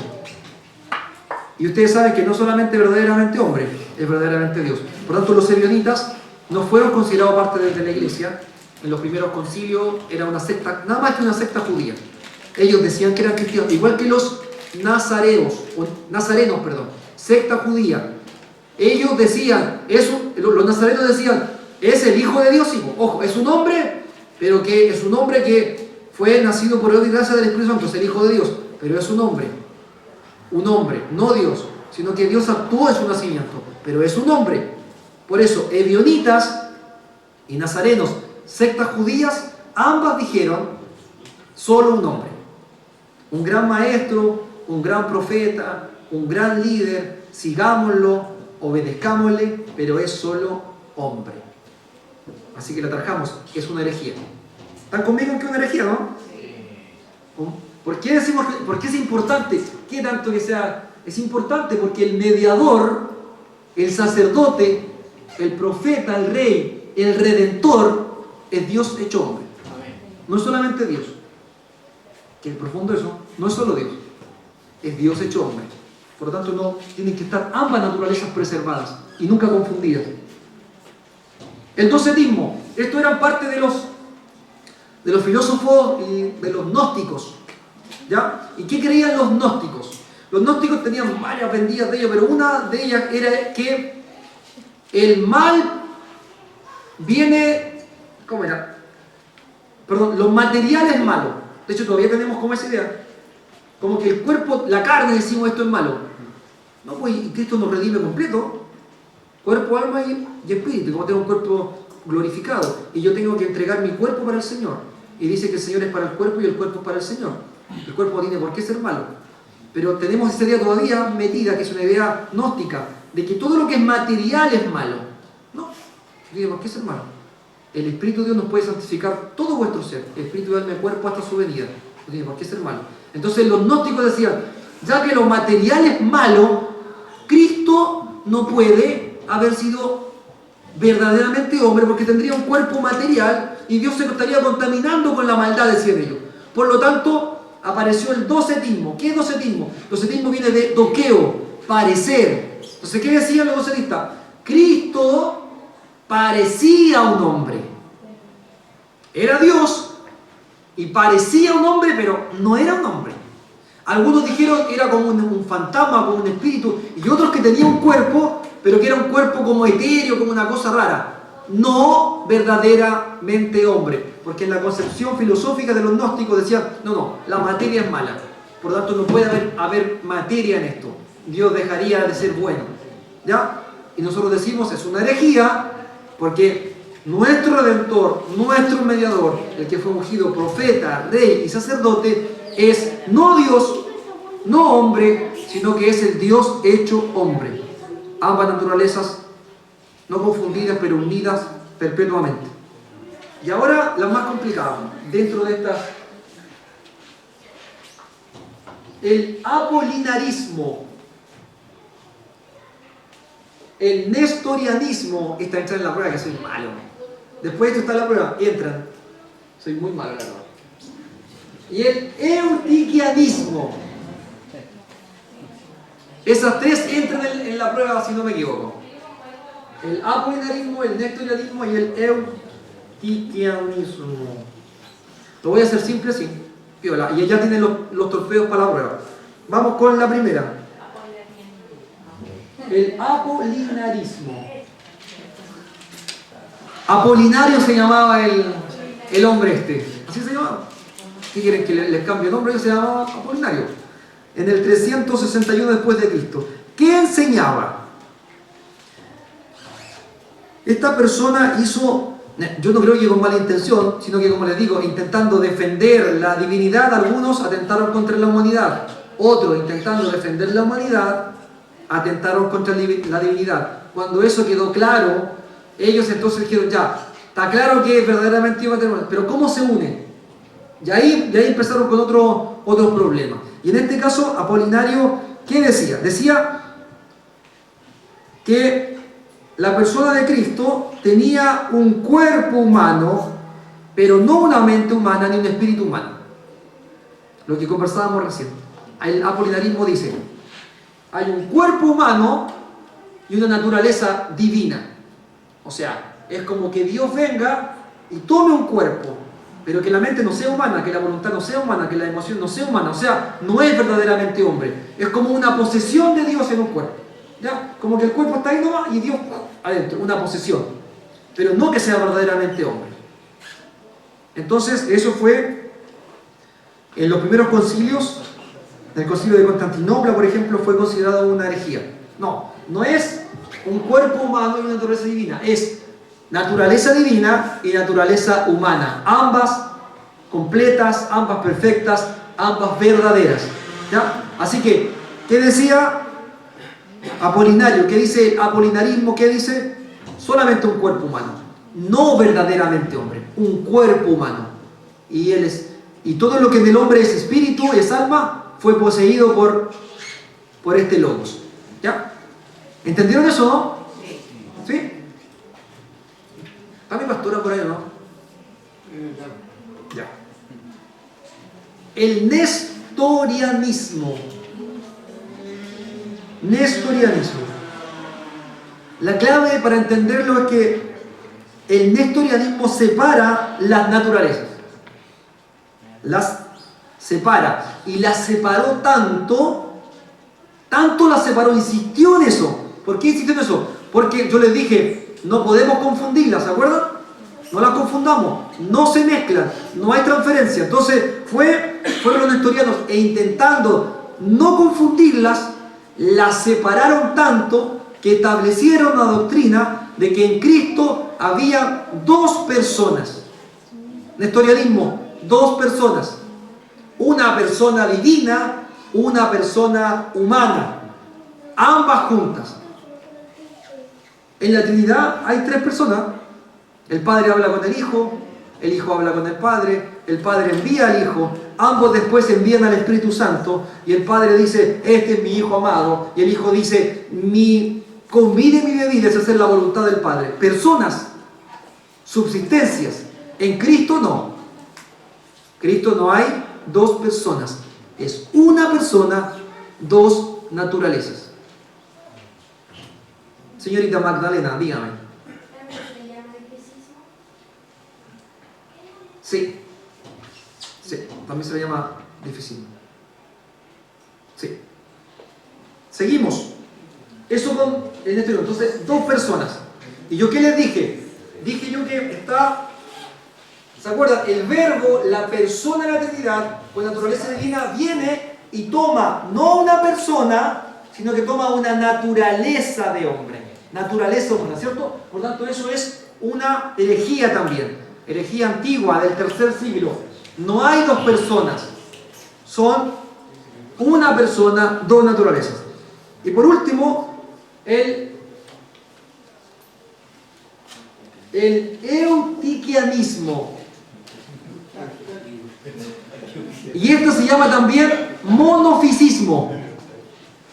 Y ustedes saben que no solamente verdaderamente hombre, es verdaderamente Dios. Por tanto, los ebionitas no fueron considerados parte de la iglesia. En los primeros concilios era una secta, nada más que una secta judía. Ellos decían que eran cristianos, igual que los nazarenos, secta judía. Ellos decían, los nazarenos decían, es el Hijo de Dios, hijo. Ojo, es un hombre, pero que es un hombre que fue nacido por obra y gracia del Espíritu Santo, es el Hijo de Dios, pero es un hombre, no Dios, sino que Dios actuó en su nacimiento, pero es un hombre. Por eso, ebionitas y nazarenos, sectas judías, ambas dijeron, solo un hombre, un gran maestro, un gran profeta, un gran líder, sigámoslo, obedezcámosle, pero es solo hombre. Así que la trajamos, es una herejía. ¿Están conmigo en que es una herejía, no? ¿Por qué decimos por qué es importante? ¿Qué tanto que sea? Es importante porque el mediador, el sacerdote, el profeta, el rey, el redentor, es Dios hecho hombre. No es solamente Dios. Que en profundo eso, no es solo Dios, es Dios hecho hombre. Por lo tanto, no tienen que estar ambas naturalezas preservadas y nunca confundidas. El docetismo, esto eran parte de los filósofos y de los gnósticos. ¿Ya? ¿Y qué creían los gnósticos? Los gnósticos tenían varias vendidas de ellos, pero una de ellas era que el mal viene, ¿cómo era? Perdón, los materiales malos. De hecho, todavía tenemos como esa idea, como que el cuerpo, la carne, decimos esto es malo. No, pues Cristo nos redime completo, cuerpo, alma y espíritu. Como tengo un cuerpo glorificado y yo tengo que entregar mi cuerpo para el Señor, y dice que el Señor es para el cuerpo y el cuerpo es para el Señor. El cuerpo no tiene por qué ser malo, pero tenemos esa idea todavía metida, que es una idea gnóstica, de que todo lo que es material es malo. No tiene por qué ser malo. El Espíritu de Dios nos puede santificar todo vuestro ser, el Espíritu, alma y cuerpo hasta su venida. No tiene por qué ser malo. Entonces los gnósticos decían, ya que lo material es malo, Cristo no puede haber sido verdaderamente hombre, porque tendría un cuerpo material y Dios se estaría contaminando con la maldad, decían ellos. Por lo tanto, apareció el docetismo. ¿Qué es docetismo? Docetismo viene de doqueo, parecer. Entonces, ¿qué decían los docetistas? Cristo parecía un hombre. Era Dios y parecía un hombre, pero no era un hombre. Algunos dijeron que era como un fantasma, como un espíritu, y otros que tenía un cuerpo, pero que era un cuerpo como etéreo, como una cosa rara. No verdaderamente hombre, porque en la concepción filosófica de los gnósticos decían, no, la materia es mala, por lo tanto no puede haber materia en esto, Dios dejaría de ser bueno, ¿ya? Y nosotros decimos, es una herejía, porque nuestro Redentor, nuestro mediador, el que fue ungido profeta, rey y sacerdote, es no Dios, no hombre, sino que es el Dios hecho hombre. Ambas naturalezas no confundidas, pero unidas perpetuamente. Y ahora las más complicadas, dentro de estas. El apolinarismo, el nestorianismo, está entrando en la prueba, que soy malo. Después de esto está la prueba, entran. Soy muy malo, la verdad. Y el eutiquianismo. Esas tres entran en la prueba, si no me equivoco. El apolinarismo, el nestorianismo y el eutiquianismo. Lo voy a hacer simple, sí. Piola. Y ya tienen los torpedos para la prueba. Vamos con la primera. El apolinarismo. Apolinario se llamaba el hombre este. ¿Así se llamaba? ¿Qué quieren que les cambie el nombre? Se llamaba Apolinario. En el 361 después de Cristo. ¿Qué enseñaba? Esta persona hizo, yo no creo que con mala intención, sino que, como les digo, intentando defender la divinidad, algunos atentaron contra la humanidad. Otros, intentando defender la humanidad, atentaron contra la divinidad. Cuando eso quedó claro, ellos entonces dijeron, ya, está claro que verdaderamente iba a tener, pero ¿cómo se une? Y ahí empezaron con otros problemas. Y en este caso, Apolinario, ¿qué decía? Decía que la persona de Cristo tenía un cuerpo humano, pero no una mente humana ni un espíritu humano. Lo que conversábamos recién. El apolinarismo dice, hay un cuerpo humano y una naturaleza divina. O sea, es como que Dios venga y tome un cuerpo, pero que la mente no sea humana, que la voluntad no sea humana, que la emoción no sea humana. O sea, no es verdaderamente hombre. Es como una posesión de Dios en un cuerpo. ¿Ya? Como que el cuerpo está ahí nomás y Dios adentro, una posesión. Pero no que sea verdaderamente hombre. Entonces, eso fue en los primeros concilios. En el concilio de Constantinopla, por ejemplo, fue considerado una herejía. No es un cuerpo humano y una naturaleza divina. Es naturaleza divina y naturaleza humana. Ambas completas, ambas perfectas, ambas verdaderas. ¿Ya? Así que, ¿qué decía Apolinario? ¿Qué dice apolinarismo? ¿Qué dice? Solamente un cuerpo humano. No verdaderamente hombre. Un cuerpo humano. Y todo lo que en el hombre es espíritu, es alma, fue poseído por este logos. ¿Ya? ¿Entendieron eso, no? ¿Sí? ¿Está mi pastora por ahí o no? Ya. El nestorianismo. Nestorianismo. La clave para entenderlo es que el nestorianismo separa las naturalezas. Las separa. Y las separó tanto las separó, insistió en eso. ¿Por qué insistió en eso? Porque yo les dije, no podemos confundirlas, ¿se acuerdan? No las confundamos, no se mezclan, no hay transferencia. Entonces fueron los nestorianos e intentando no confundirlas, las separaron tanto que establecieron la doctrina de que en Cristo había dos personas. Nestorianismo, dos personas. Una persona divina, una persona humana. Ambas juntas. En la Trinidad hay tres personas. El Padre habla con el Hijo habla con el Padre envía al Hijo, ambos después envían al Espíritu Santo, y el Padre dice, este es mi Hijo amado, y el Hijo dice, mi comida y mi bebida es hacer la voluntad del Padre. Personas, subsistencias. En Cristo no. Cristo no hay dos personas. Es una persona, dos naturalezas. Señorita Magdalena, dígame. Sí, también se le llama difícil. Sí. Seguimos. Eso en este libro. Entonces, dos personas. ¿Y yo qué les dije? Dije yo que está, ¿se acuerdan? El verbo, la persona de la Trinidad, con naturaleza divina, viene y toma no una persona, sino que toma una naturaleza de hombre. Naturaleza humana, ¿cierto? Por tanto, eso es una herejía también. Herejía antigua del tercer siglo. No hay dos personas. Son una persona, dos naturalezas. Y por último, el eutiquianismo. Y esto se llama también monofisismo.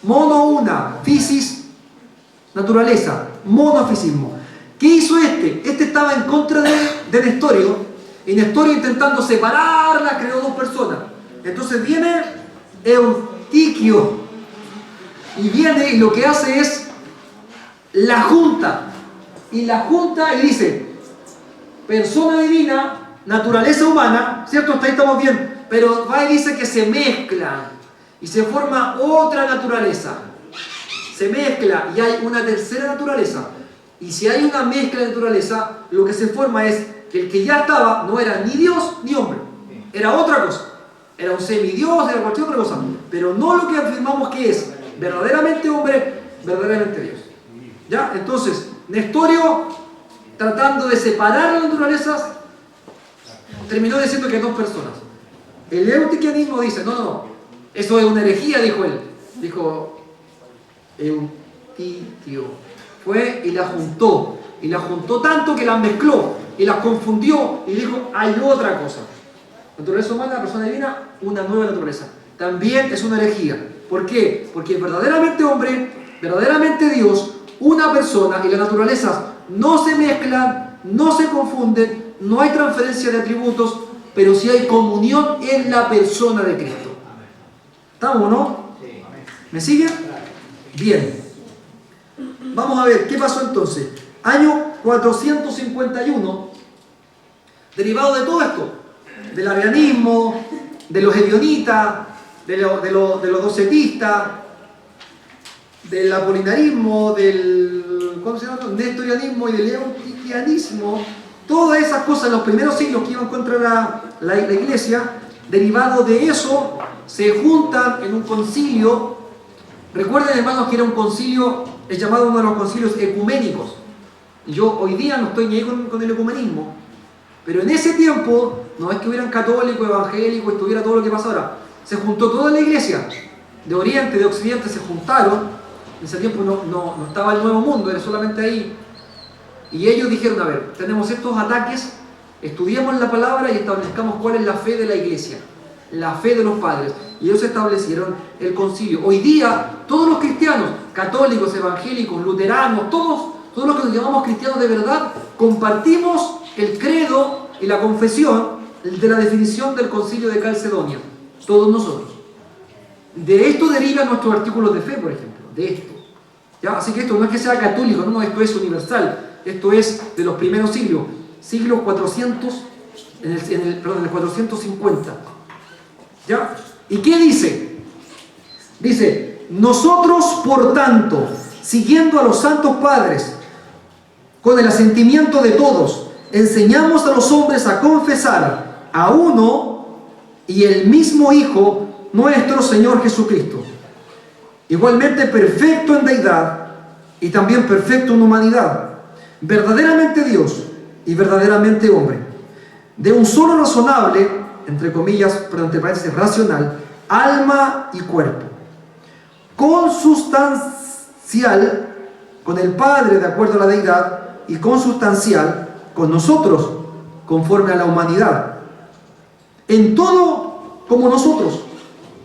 Mono una, fisis, naturaleza, monofisismo. ¿Qué hizo este? Este estaba en contra de Nestorio, y Nestorio, intentando separarla, creó dos personas. Entonces viene Eutiquio, y viene y lo que hace es la junta. Y la junta y dice, persona divina, naturaleza humana, ¿cierto? Hasta ahí estamos bien. Pero va y dice que se mezclan y se forma otra naturaleza. Se mezcla y hay una tercera naturaleza. Y si hay una mezcla de naturaleza, lo que se forma es que el que ya estaba no era ni Dios ni hombre. Era otra cosa. Era un semidios, era cualquier otra cosa. Pero no lo que afirmamos que es verdaderamente hombre, verdaderamente Dios. ¿Ya? Entonces, Nestorio, tratando de separar las naturalezas, terminó diciendo que dos personas. El eutiquianismo dice, no, eso es una herejía, dijo él. Dijo Eutiquio. Fue y la juntó tanto que las mezcló y las confundió y dijo, hay otra cosa. Naturaleza humana, persona divina, una nueva naturaleza. También es una herejía. ¿Por qué? Porque verdaderamente hombre, verdaderamente Dios, una persona, y las naturalezas no se mezclan, no se confunden, no hay transferencia de atributos, pero sí hay comunión en la persona de Cristo. ¿Estamos o no? ¿Me siguen? Bien. Vamos a ver, ¿qué pasó entonces? Año 451, derivado de todo esto, del arrianismo, de los ebionitas, de los docetistas, del apolinarismo, del nestorianismo y del eutiquianismo, todas esas cosas en los primeros siglos que iban contra la iglesia, derivado de eso, se juntan en un concilio. Recuerden, hermanos, que era un concilio, es llamado uno de los concilios ecuménicos. Y yo hoy día no estoy ni ahí con el ecumenismo, pero en ese tiempo, no es que hubieran católicos, evangélicos, estuviera todo lo que pasa ahora. Se juntó toda la iglesia, de Oriente, de Occidente, se juntaron. En ese tiempo no estaba el Nuevo Mundo, era solamente ahí. Y ellos dijeron, a ver, tenemos estos ataques, estudiemos la palabra y establezcamos cuál es la fe de la iglesia, la fe de los padres. Y ellos establecieron el concilio. Hoy día, todos los cristianos, católicos, evangélicos, luteranos, todos los que nos llamamos cristianos de verdad, compartimos el credo y la confesión de la definición del concilio de Calcedonia. Todos nosotros. De esto derivan nuestros artículos de fe, por ejemplo. De esto. ¿Ya? Así que esto no es que sea católico, no, esto es universal. Esto es de los primeros siglos. Siglo 400, en el 450. ¿Ya? ¿Y qué dice? Dice, nosotros por tanto, siguiendo a los santos padres, con el asentimiento de todos, enseñamos a los hombres a confesar a uno y el mismo Hijo, nuestro Señor Jesucristo, igualmente perfecto en deidad y también perfecto en humanidad, verdaderamente Dios y verdaderamente hombre, de un solo razonable, entre comillas, pero entre paréntesis, racional, alma y cuerpo, consustancial con el Padre de acuerdo a la deidad y consustancial con nosotros conforme a la humanidad, en todo como nosotros,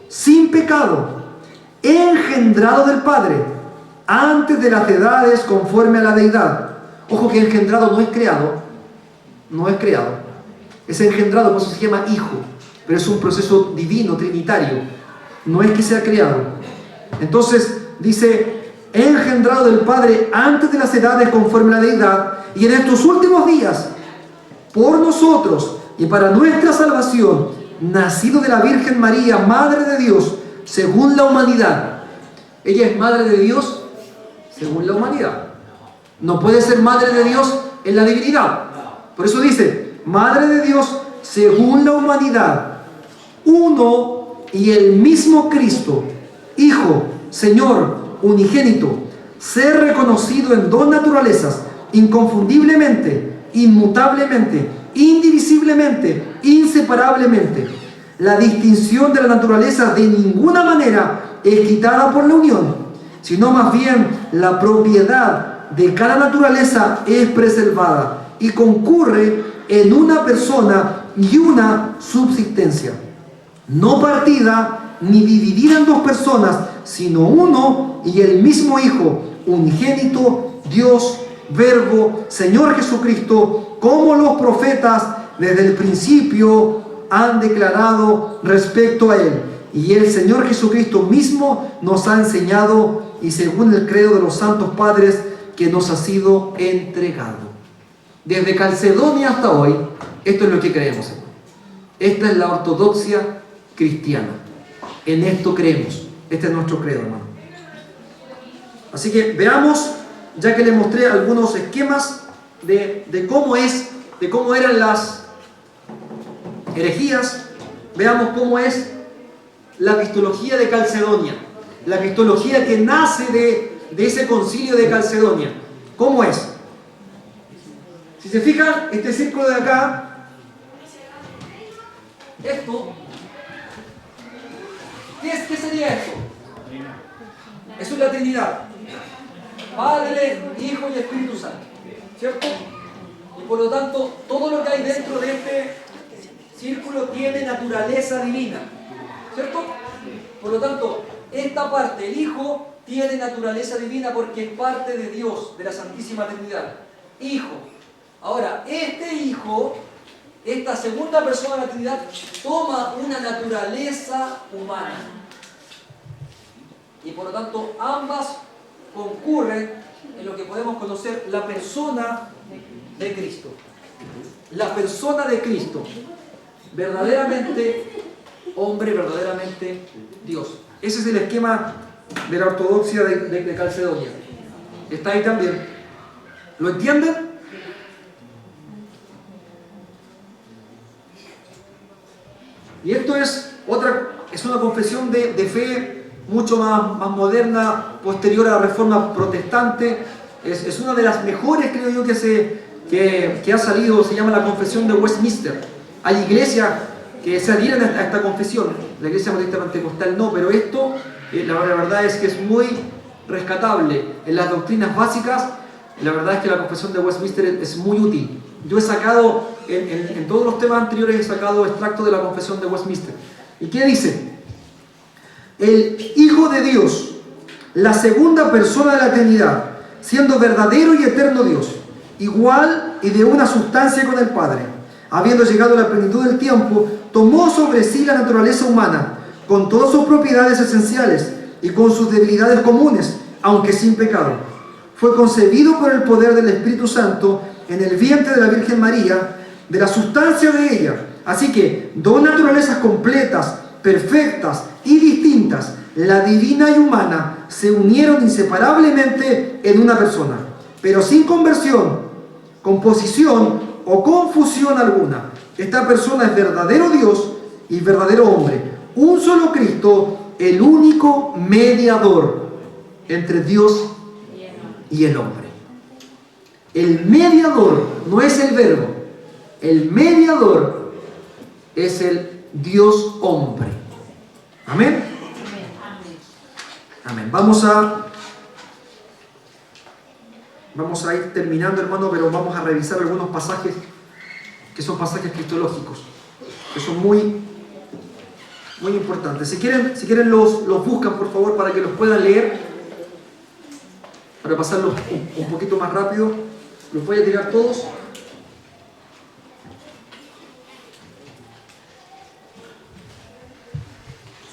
sin pecado, engendrado del Padre antes de las edades conforme a la deidad. Ojo que engendrado no es creado, es engendrado, por eso se llama hijo, pero es un proceso divino, trinitario, no es que sea creado. Entonces dice, engendrado del Padre antes de las edades conforme a la deidad, y en estos últimos días, por nosotros y para nuestra salvación, nacido de la Virgen María, Madre de Dios, según la humanidad. Ella es madre de Dios según la humanidad. No puede ser madre de Dios en la divinidad. Por eso dice, madre de Dios según la humanidad, uno y el mismo Cristo, Hijo, Señor, unigénito, ser reconocido en dos naturalezas, inconfundiblemente, inmutablemente, indivisiblemente, inseparablemente. La distinción de la naturaleza de ninguna manera es quitada por la unión, sino más bien la propiedad de cada naturaleza es preservada y concurre en una persona y una subsistencia, no partida ni dividida en dos personas, sino uno y el mismo Hijo, unigénito, Dios, Verbo, Señor Jesucristo, como los profetas desde el principio han declarado respecto a Él. Y el Señor Jesucristo mismo nos ha enseñado, y según el credo de los santos padres, que nos ha sido entregado. Desde Calcedonia hasta hoy, esto es lo que creemos, hermano. Esta es la ortodoxia cristiana. En esto creemos. Este es nuestro credo, hermano. Así que veamos, ya que les mostré algunos esquemas de cómo eran las herejías, veamos cómo es la cristología de Calcedonia, la cristología que nace de ese concilio de Calcedonia. ¿Cómo es? Si se fijan, este círculo de acá, esto, ¿qué sería esto? Eso es la Trinidad: Padre, Hijo y Espíritu Santo, ¿cierto? Y por lo tanto, todo lo que hay dentro de este círculo tiene naturaleza divina, ¿cierto? Por lo tanto, esta parte, el Hijo, tiene naturaleza divina porque es parte de Dios, de la Santísima Trinidad. Hijo. Ahora, este Hijo, esta segunda persona de la Trinidad, toma una naturaleza humana. Y por lo tanto, ambas concurren en lo que podemos conocer la persona de Cristo. La persona de Cristo. Verdaderamente hombre, verdaderamente Dios. Ese es el esquema de la ortodoxia de Calcedonia. Está ahí también. ¿Lo entienden? Y esto es una confesión de fe mucho más moderna, posterior a la Reforma Protestante. Es una de las mejores, creo yo, que ha salido. Se llama la Confesión de Westminster. Hay iglesias que se adhieren a esta confesión. La Iglesia Metodista Pentecostal no, pero esto, la verdad es que es muy rescatable en las doctrinas básicas. La verdad es que la Confesión de Westminster es muy útil. Yo he sacado, en todos los temas anteriores he sacado extractos de la Confesión de Westminster. ¿Y qué dice? El Hijo de Dios, la segunda persona de la Trinidad, siendo verdadero y eterno Dios, igual y de una sustancia con el Padre, habiendo llegado a la plenitud del tiempo, tomó sobre sí la naturaleza humana, con todas sus propiedades esenciales y con sus debilidades comunes, aunque sin pecado. Fue concebido por el poder del Espíritu Santo en el vientre de la Virgen María, de la sustancia de ella. Así que dos naturalezas completas, perfectas y distintas, la divina y humana, se unieron inseparablemente en una persona, pero sin conversión, composición o confusión alguna. Esta persona es verdadero Dios y verdadero hombre, un solo Cristo, el único mediador entre Dios y el hombre. El mediador no es el verbo, el mediador es el Dios hombre. Amén. Amén. Vamos a ir terminando, hermano, pero vamos a revisar algunos pasajes que son pasajes cristológicos, que son muy importantes. Si quieren los buscan, por favor, para que los puedan leer, para pasarlos un poquito más rápido. Los voy a tirar todos.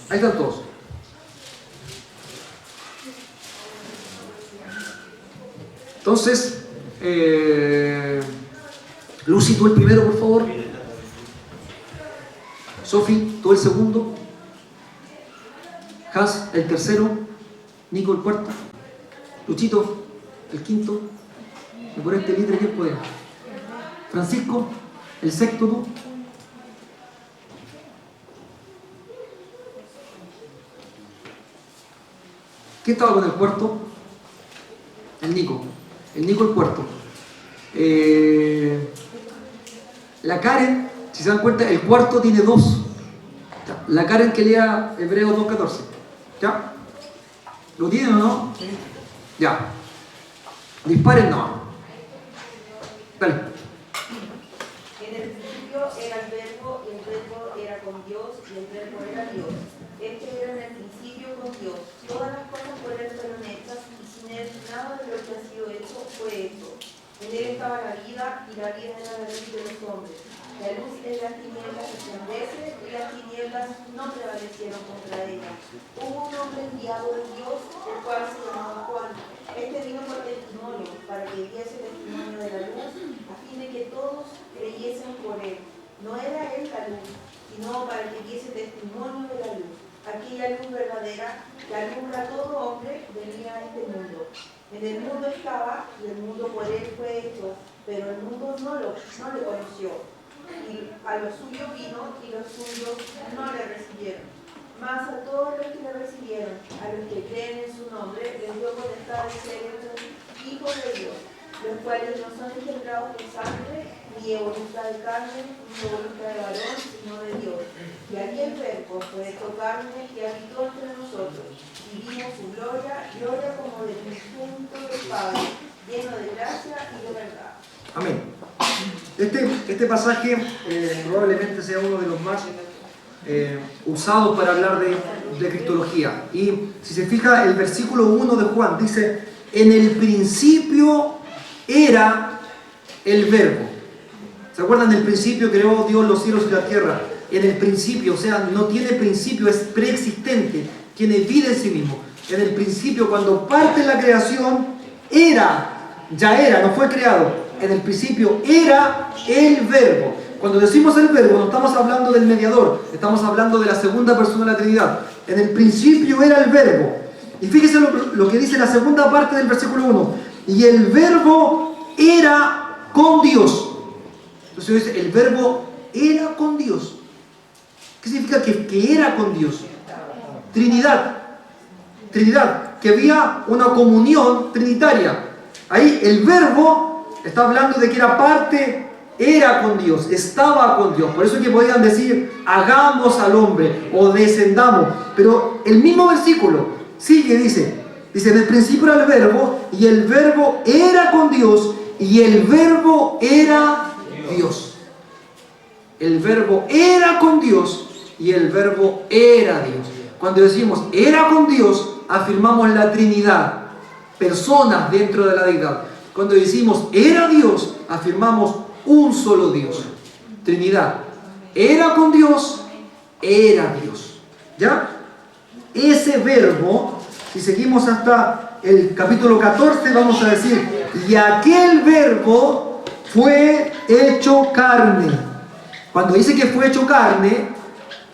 Ahí están todos. Entonces, Lucy, tú el primero, por favor. Sofi, tú el segundo. Has, el tercero. Nico, el cuarto. Luchito, el quinto. Y por este litre, ¿quién puede? Francisco, el sexto tú. ¿Quién estaba con el cuarto? El Nico. El Nico, el cuarto. La Karen, si se dan cuenta, el cuarto tiene dos. La Karen que lea Hebreos 2.14. ¿Ya? ¿Lo tienen o no? Sí. Ya. Disparen, no. Dale. En el principio era el verbo, y el verbo era con Dios, y el verbo era Dios. Este era en el principio con Dios. Todas las cosas por él fueron hechas, y sin él nada de lo que ha sido hecho fue hecho. En él estaba la vida, y la vida era la luz de los hombres. La luz en las tinieblas resplandece, y las tinieblas no prevalecieron contra ella. Hubo un hombre enviado de Dios, el cual se llamaba Juan. Este vino por testimonio, para que diese testimonio de la luz, a fin de que todos creyesen por él. No era él la luz, sino para que diese testimonio de la luz. Aquella luz verdadera, que alumbra a todo hombre, venía a este mundo. En el mundo estaba, y el mundo por él fue hecho, pero el mundo no le conoció. Y a los suyos vino, y los suyos no le recibieron. Mas a todos los que le recibieron, a los que creen en su nombre, les dio potestad de ser hechos hijos de Dios, los cuales no son engendrados por sangre, ni de voluntad de carne, ni de voluntad de varón, sino de Dios. Y aquel verbo fue hecho carne y habitó entre nosotros, y vimos su gloria, gloria como del unigénito del Padre, lleno de gracia y de verdad. Amén. Este pasaje probablemente sea uno de los más usados para hablar de cristología. Y si se fija, el versículo 1 de Juan dice: en el principio era el verbo. ¿Se acuerdan del principio? Creó Dios los cielos y la tierra. En el principio, o sea, no tiene principio, es preexistente, tiene vida en sí mismo. En el principio, cuando parte la creación, ya era, no fue creado. En el principio era el verbo. Cuando decimos el verbo, no estamos hablando del mediador, estamos hablando de la segunda persona de la Trinidad. En el principio era el verbo. Y fíjese lo que dice la segunda parte del versículo 1. Y el verbo era con Dios. Entonces dice, el verbo era con Dios. ¿Qué significa que era con Dios? Trinidad. Trinidad. Que había una comunión trinitaria. Ahí el verbo está hablando de que era parte, era con Dios, estaba con Dios. Por eso es que podían decir, hagamos al hombre o descendamos. Pero el mismo versículo sigue, dice, en el principio era el verbo, y el verbo era con Dios, y el verbo era Dios. El verbo era con Dios, y el verbo era Dios. Cuando decimos era con Dios, afirmamos la Trinidad, personas dentro de la deidad. Cuando decimos era Dios, afirmamos un solo Dios, Trinidad. Era con Dios, era Dios. ¿Ya? Ese verbo, si seguimos hasta el capítulo 14, vamos a decir, y aquel verbo fue hecho carne. Cuando dice que fue hecho carne,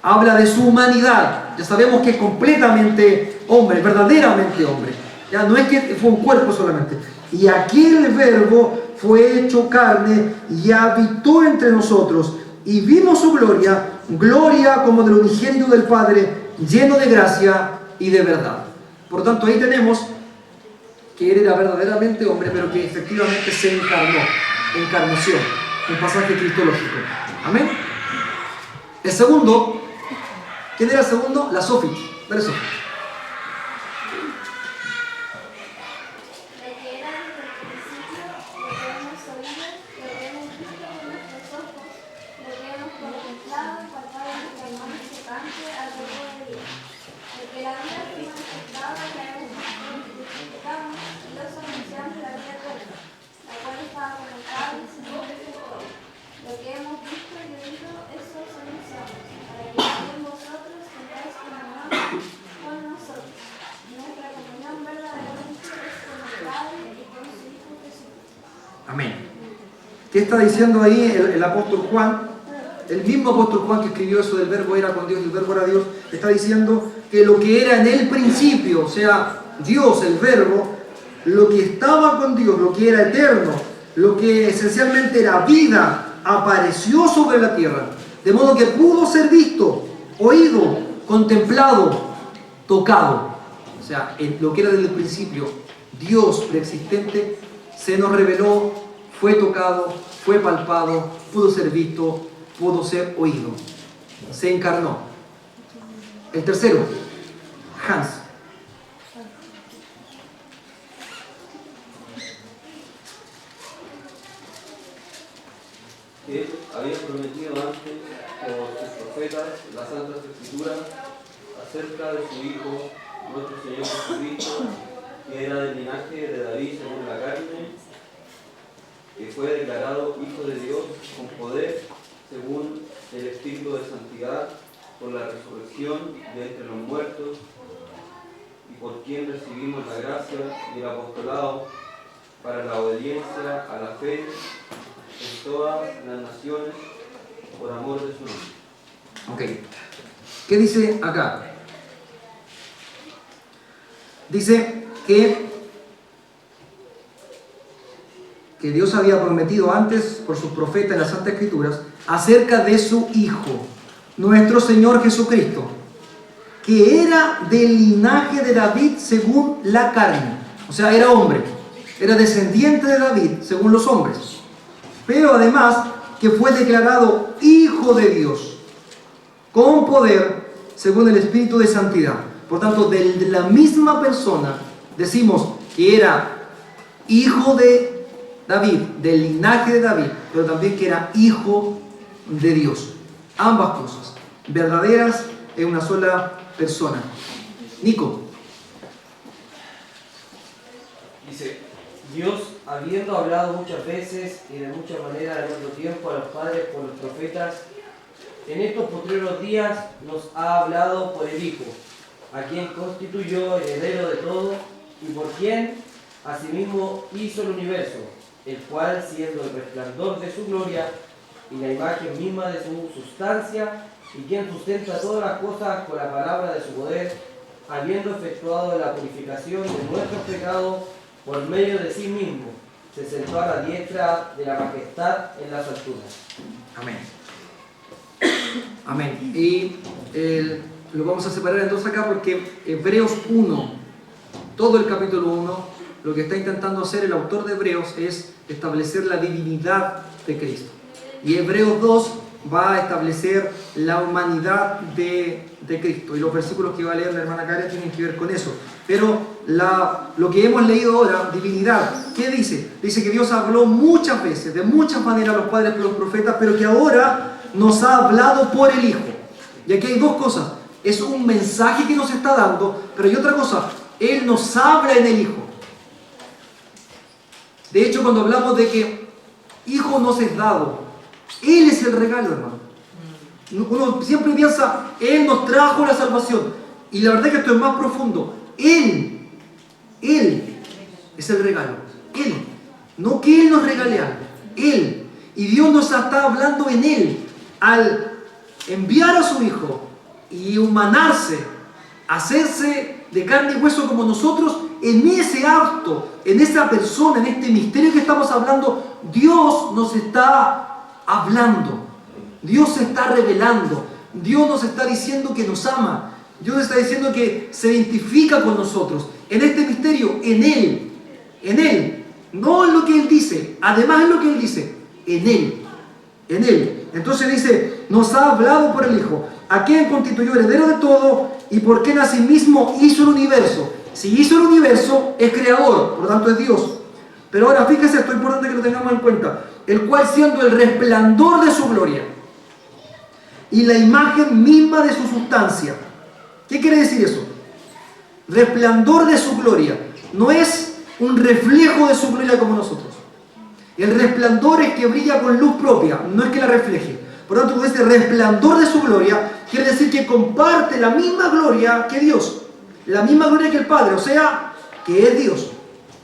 habla de su humanidad. Ya sabemos que es completamente hombre, verdaderamente hombre. Ya no es que fue un cuerpo solamente. Y aquel verbo fue hecho carne y habitó entre nosotros. Y vimos su gloria, gloria como del unigénito del Padre, lleno de gracia y de verdad. Por tanto, ahí tenemos que él era verdaderamente hombre, pero que efectivamente se encarnó. Encarnación. Un pasaje cristológico. Amén. El segundo, ¿quién era el segundo? La Sofi. Dale, Sofi. Amén. ¿Qué está diciendo ahí el apóstol Juan? el mismo apóstol Juan que escribió eso del verbo era con Dios y el verbo era Dios, está diciendo que lo que era en el principio, o sea, Dios, el verbo, lo que estaba con Dios, lo que era eterno, lo que esencialmente era vida, apareció sobre la tierra, de modo que pudo ser visto, oído, contemplado, tocado. O sea, lo que era desde el principio, Dios preexistente, se nos reveló, fue tocado, fue palpado, pudo ser visto, pudo ser oído. Se encarnó. El tercero, Hans. Que él había prometido antes por sus profetas, las Santas Escrituras, acerca de su Hijo, nuestro Señor Jesucristo, que era del linaje de David según la carne, que fue declarado Hijo de Dios con poder, según el Espíritu de Santidad, por la resurrección de entre los muertos, y por quien recibimos la gracia y el apostolado para la obediencia a la fe en todas las naciones, por amor de su nombre. Ok. ¿Qué dice acá? Dice que Dios había prometido antes por sus profetas en las Santas Escrituras acerca de su Hijo, nuestro Señor Jesucristo, que era del linaje de David según la carne. O sea, era hombre, era descendiente de David según los hombres. Pero además que fue declarado Hijo de Dios, con poder, según el Espíritu de Santidad. Por tanto, de la misma persona decimos que era hijo de David, del linaje de David, pero también que era hijo de Dios. Ambas cosas, verdaderas en una sola persona. Nico. Dice, Dios, habiendo hablado muchas veces y de muchas maneras en otro tiempo a los padres por los profetas, en estos postreros días nos ha hablado por el Hijo, a quien constituyó heredero de todo y por quien asimismo hizo el universo, el cual, siendo el resplandor de su gloria y la imagen misma de su sustancia, y quien sustenta todas las cosas con la palabra de su poder, habiendo efectuado la purificación de nuestros pecados por medio de sí mismo, se sentó a la diestra de la majestad en las alturas. Amén. Amén. Y lo vamos a separar entonces acá porque Hebreos 1, todo el capítulo 1, lo que está intentando hacer el autor de Hebreos es establecer la divinidad de Cristo. Y Hebreos 2 va a establecer la humanidad de Cristo. Y los versículos que va a leer la hermana Karen tienen que ver con eso. Pero lo que hemos leído ahora, divinidad, ¿qué dice? Dice que Dios habló muchas veces, de muchas maneras a los padres por los profetas, pero que ahora nos ha hablado por el Hijo. Y aquí hay dos cosas. Es un mensaje que nos está dando, pero hay otra cosa. Él nos habla en el Hijo. De hecho, cuando hablamos de que Hijo nos es dado, Él es el regalo, hermano. Uno siempre piensa, Él nos trajo la salvación. Y la verdad es que esto es más profundo. Él es el regalo. Él. No que Él nos regale algo. Él. Y Dios nos está hablando en Él. Al enviar a su Hijo y humanarse, hacerse de carne y hueso como nosotros, en ese acto, en esa persona, en este misterio que estamos hablando, Dios nos está hablando. Dios se está revelando. Dios nos está diciendo que nos ama. Dios está diciendo que se identifica con nosotros. En este misterio, en Él. En Él. No en lo que Él dice. Además en lo que Él dice. En Él. En Él. Entonces dice, nos ha hablado por el Hijo, a quien constituyó heredero de todo y por quien asimismo hizo el universo. Si hizo el universo, es creador, por lo tanto es Dios. Pero ahora fíjese, esto es importante que lo tengamos en cuenta. El cual siendo el resplandor de su gloria y la imagen misma de su sustancia. ¿Qué quiere decir eso? Resplandor de su gloria. No es un reflejo de su gloria como nosotros. El resplandor es que brilla con luz propia, no es que la refleje. Por lo tanto, este resplandor de su gloria quiere decir que comparte la misma gloria que Dios. La misma gloria que el Padre, o sea, que es Dios.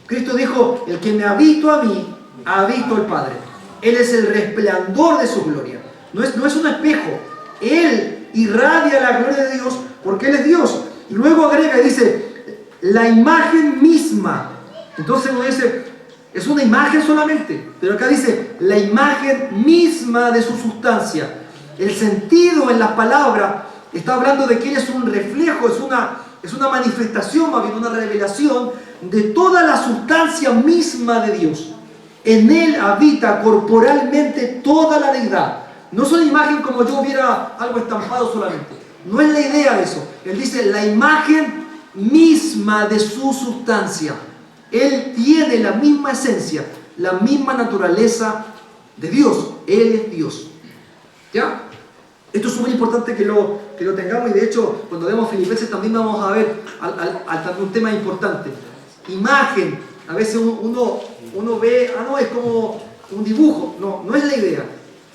Cristo dijo, el que me ha visto a mí, ha visto al Padre. Él es el resplandor de su gloria. no es un espejo. Él irradia la gloria de Dios porque Él es Dios. Y luego agrega y dice, la imagen misma. Entonces uno dice, es una imagen solamente. Pero acá dice, la imagen misma de su sustancia. El sentido en las palabras está hablando de que Él es un reflejo, es una manifestación, más bien una revelación de toda la sustancia misma de Dios. En Él habita corporalmente toda la deidad. No es una imagen como yo hubiera algo estampado solamente. No es la idea de eso. Él dice la imagen misma de su sustancia. Él tiene la misma esencia, la misma naturaleza de Dios. Él es Dios. ¿Ya? Esto es súper importante que lo tengamos, y de hecho cuando vemos Filipenses también vamos a ver un tema importante. Imagen. A veces uno ve, no, es como un dibujo. No es la idea,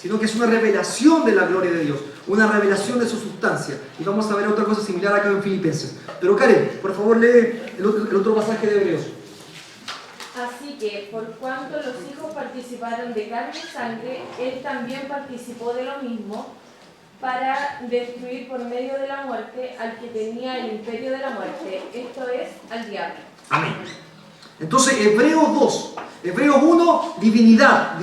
sino que es una revelación de la gloria de Dios, una revelación de su sustancia. Y vamos a ver otra cosa similar acá en Filipenses. Pero Karen, por favor lee el otro pasaje de Hebreos. Así que, por cuanto los hijos participaron de carne y sangre, Él también participó de lo mismo, para destruir por medio de la muerte al que tenía el imperio de la muerte, esto es, al diablo. Amén. Entonces, Hebreos 1, divinidad.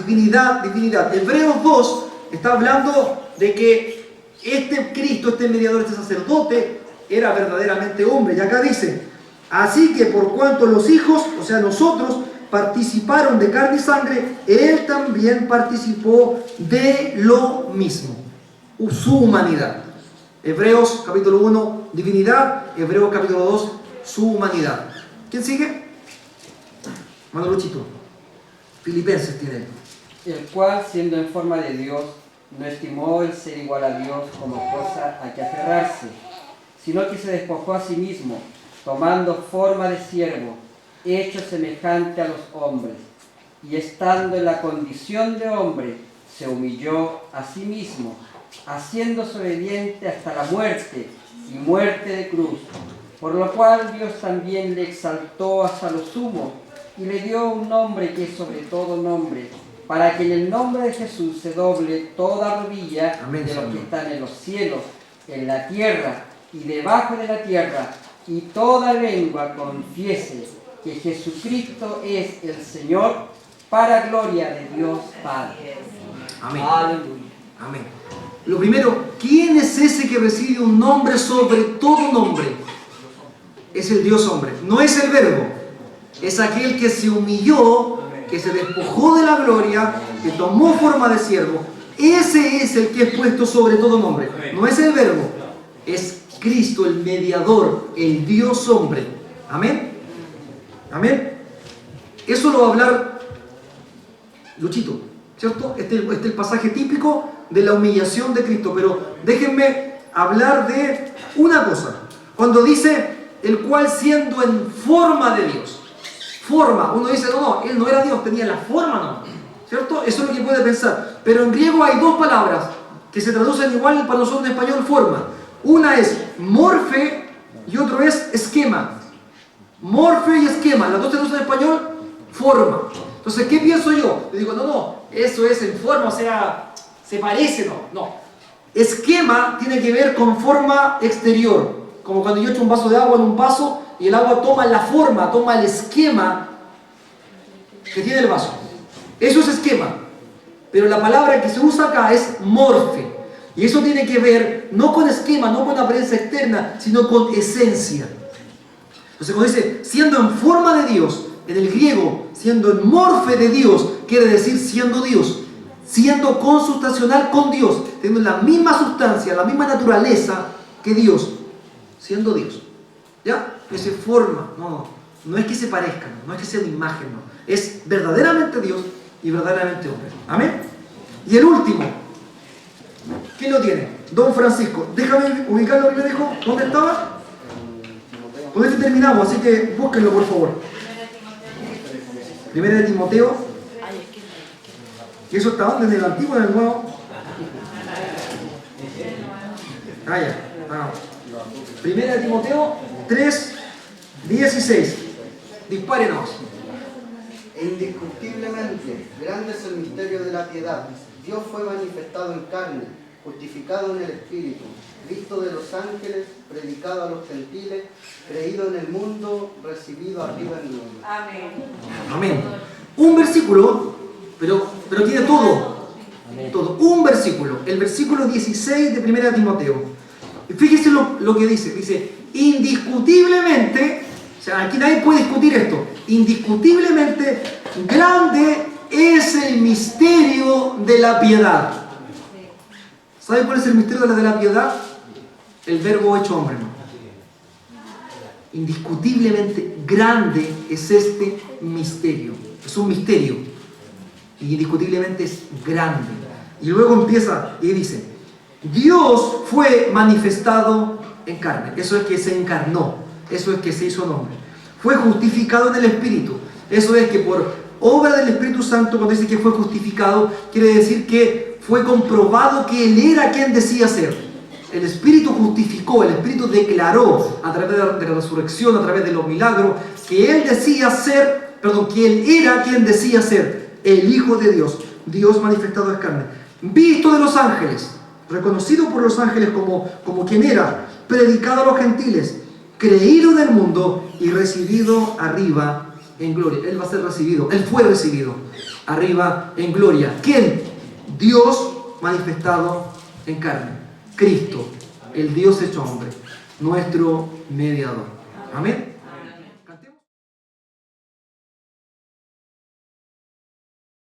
Hebreos 2 está hablando de que este Cristo, este mediador, este sacerdote, era verdaderamente hombre. Y acá dice, así que por cuanto los hijos, o sea nosotros, participaron de carne y sangre, Él también participó de lo mismo, su humanidad. Hebreos capítulo 1, divinidad. Hebreos capítulo 2, su humanidad. ¿Quién sigue? Mano Luchito. Filipenses tiene él. El cual, siendo en forma de Dios, no estimó el ser igual a Dios como cosa a que aferrarse, sino que se despojó a sí mismo, tomando forma de siervo, hecho semejante a los hombres, y estando en la condición de hombre, se humilló a sí mismo, haciéndose obediente hasta la muerte, y muerte de cruz, por lo cual Dios también le exaltó hasta lo sumo, y le dio un nombre que es sobre todo nombre, para que en el nombre de Jesús se doble toda rodilla. Amén, de los que están en los cielos, en la tierra y debajo de la tierra, y toda lengua confiese que Jesucristo es el Señor, para gloria de Dios Padre. Amén. Aleluya. Amén. Lo primero, ¿quién es ese que recibe un nombre sobre todo nombre? Es el Dios hombre, no es el Verbo. Es aquel que se humilló, que se despojó de la gloria, que tomó forma de siervo. Ese es el que es puesto sobre todo nombre. No es el Verbo, es Cristo, el mediador, el Dios hombre. Amén. Amén. Eso lo va a hablar Luchito, ¿cierto? Este es el pasaje típico de la humillación de Cristo. Pero déjenme hablar de una cosa. Cuando dice, el cual siendo en forma de Dios. Forma, uno dice, no, Él no era Dios, tenía la forma, no. ¿Cierto? Eso es lo que puede pensar. Pero en griego hay dos palabras que se traducen igual para nosotros en español, forma. Una es morfe y otro es esquema. Morfe y esquema, las dos se traducen en español, forma. Entonces, ¿qué pienso yo? Yo digo, no, eso es en forma, o sea, se parece, no. Esquema tiene que ver con forma exterior. Como cuando yo echo un vaso de agua en un vaso y el agua toma la forma, toma el esquema que tiene el vaso. Eso es esquema. Pero la palabra que se usa acá es morfe. Y eso tiene que ver no con esquema, no con apariencia externa, sino con esencia. Entonces cuando dice, siendo en forma de Dios, en el griego, siendo en morfe de Dios, quiere decir siendo Dios. Siendo consustancial con Dios, teniendo la misma sustancia, la misma naturaleza que Dios. Siendo Dios. ¿Ya? Esa forma, no es que se parezcan, no es que sea una imagen, no. Es verdaderamente Dios y verdaderamente hombre. Amén. Y el último, ¿quién lo tiene? Don Francisco. Déjame ubicarlo que me dijo. ¿Dónde estaba? Con este terminamos, así que búsquenlo por favor. Primera de Timoteo. ¿Y eso está dónde? ¿En el antiguo o en el nuevo? Primera de Timoteo 3:16. Dispárenos. E indiscutiblemente grande es el misterio de la piedad. Dios fue manifestado en carne, justificado en el Espíritu, visto de los ángeles, predicado a los gentiles, creído en el mundo, recibido arriba en gloria. Amén. Amén. Un versículo, pero tiene todo. Todo. Un versículo. El versículo 16 de 1 Timoteo. Y fíjese lo que dice. Dice, indiscutiblemente, o sea, aquí nadie puede discutir esto, indiscutiblemente grande es el misterio de la piedad. ¿Sabe cuál es el misterio de la piedad? El verbo hecho hombre, ¿no? Indiscutiblemente grande es este misterio. Es un misterio. Y indiscutiblemente es grande. Y luego empieza y dice, Dios fue manifestado en carne. Eso es que se encarnó. Eso es que se hizo hombre. Fue justificado en el Espíritu. Eso es que por obra del Espíritu Santo, cuando dice que fue justificado, quiere decir que fue comprobado que Él era quien decía ser. El Espíritu justificó, el Espíritu declaró a través de la resurrección, a través de los milagros, que Él decía ser, que Él era quien decía ser, el Hijo de Dios, Dios manifestado en carne, visto de los ángeles, reconocido por los ángeles como quien era, predicado a los gentiles, creído en el mundo y recibido arriba en gloria. Él va a ser recibido, Él fue recibido arriba en gloria. ¿Quién? Dios manifestado en carne. Cristo, el Dios hecho hombre, nuestro mediador. Amén.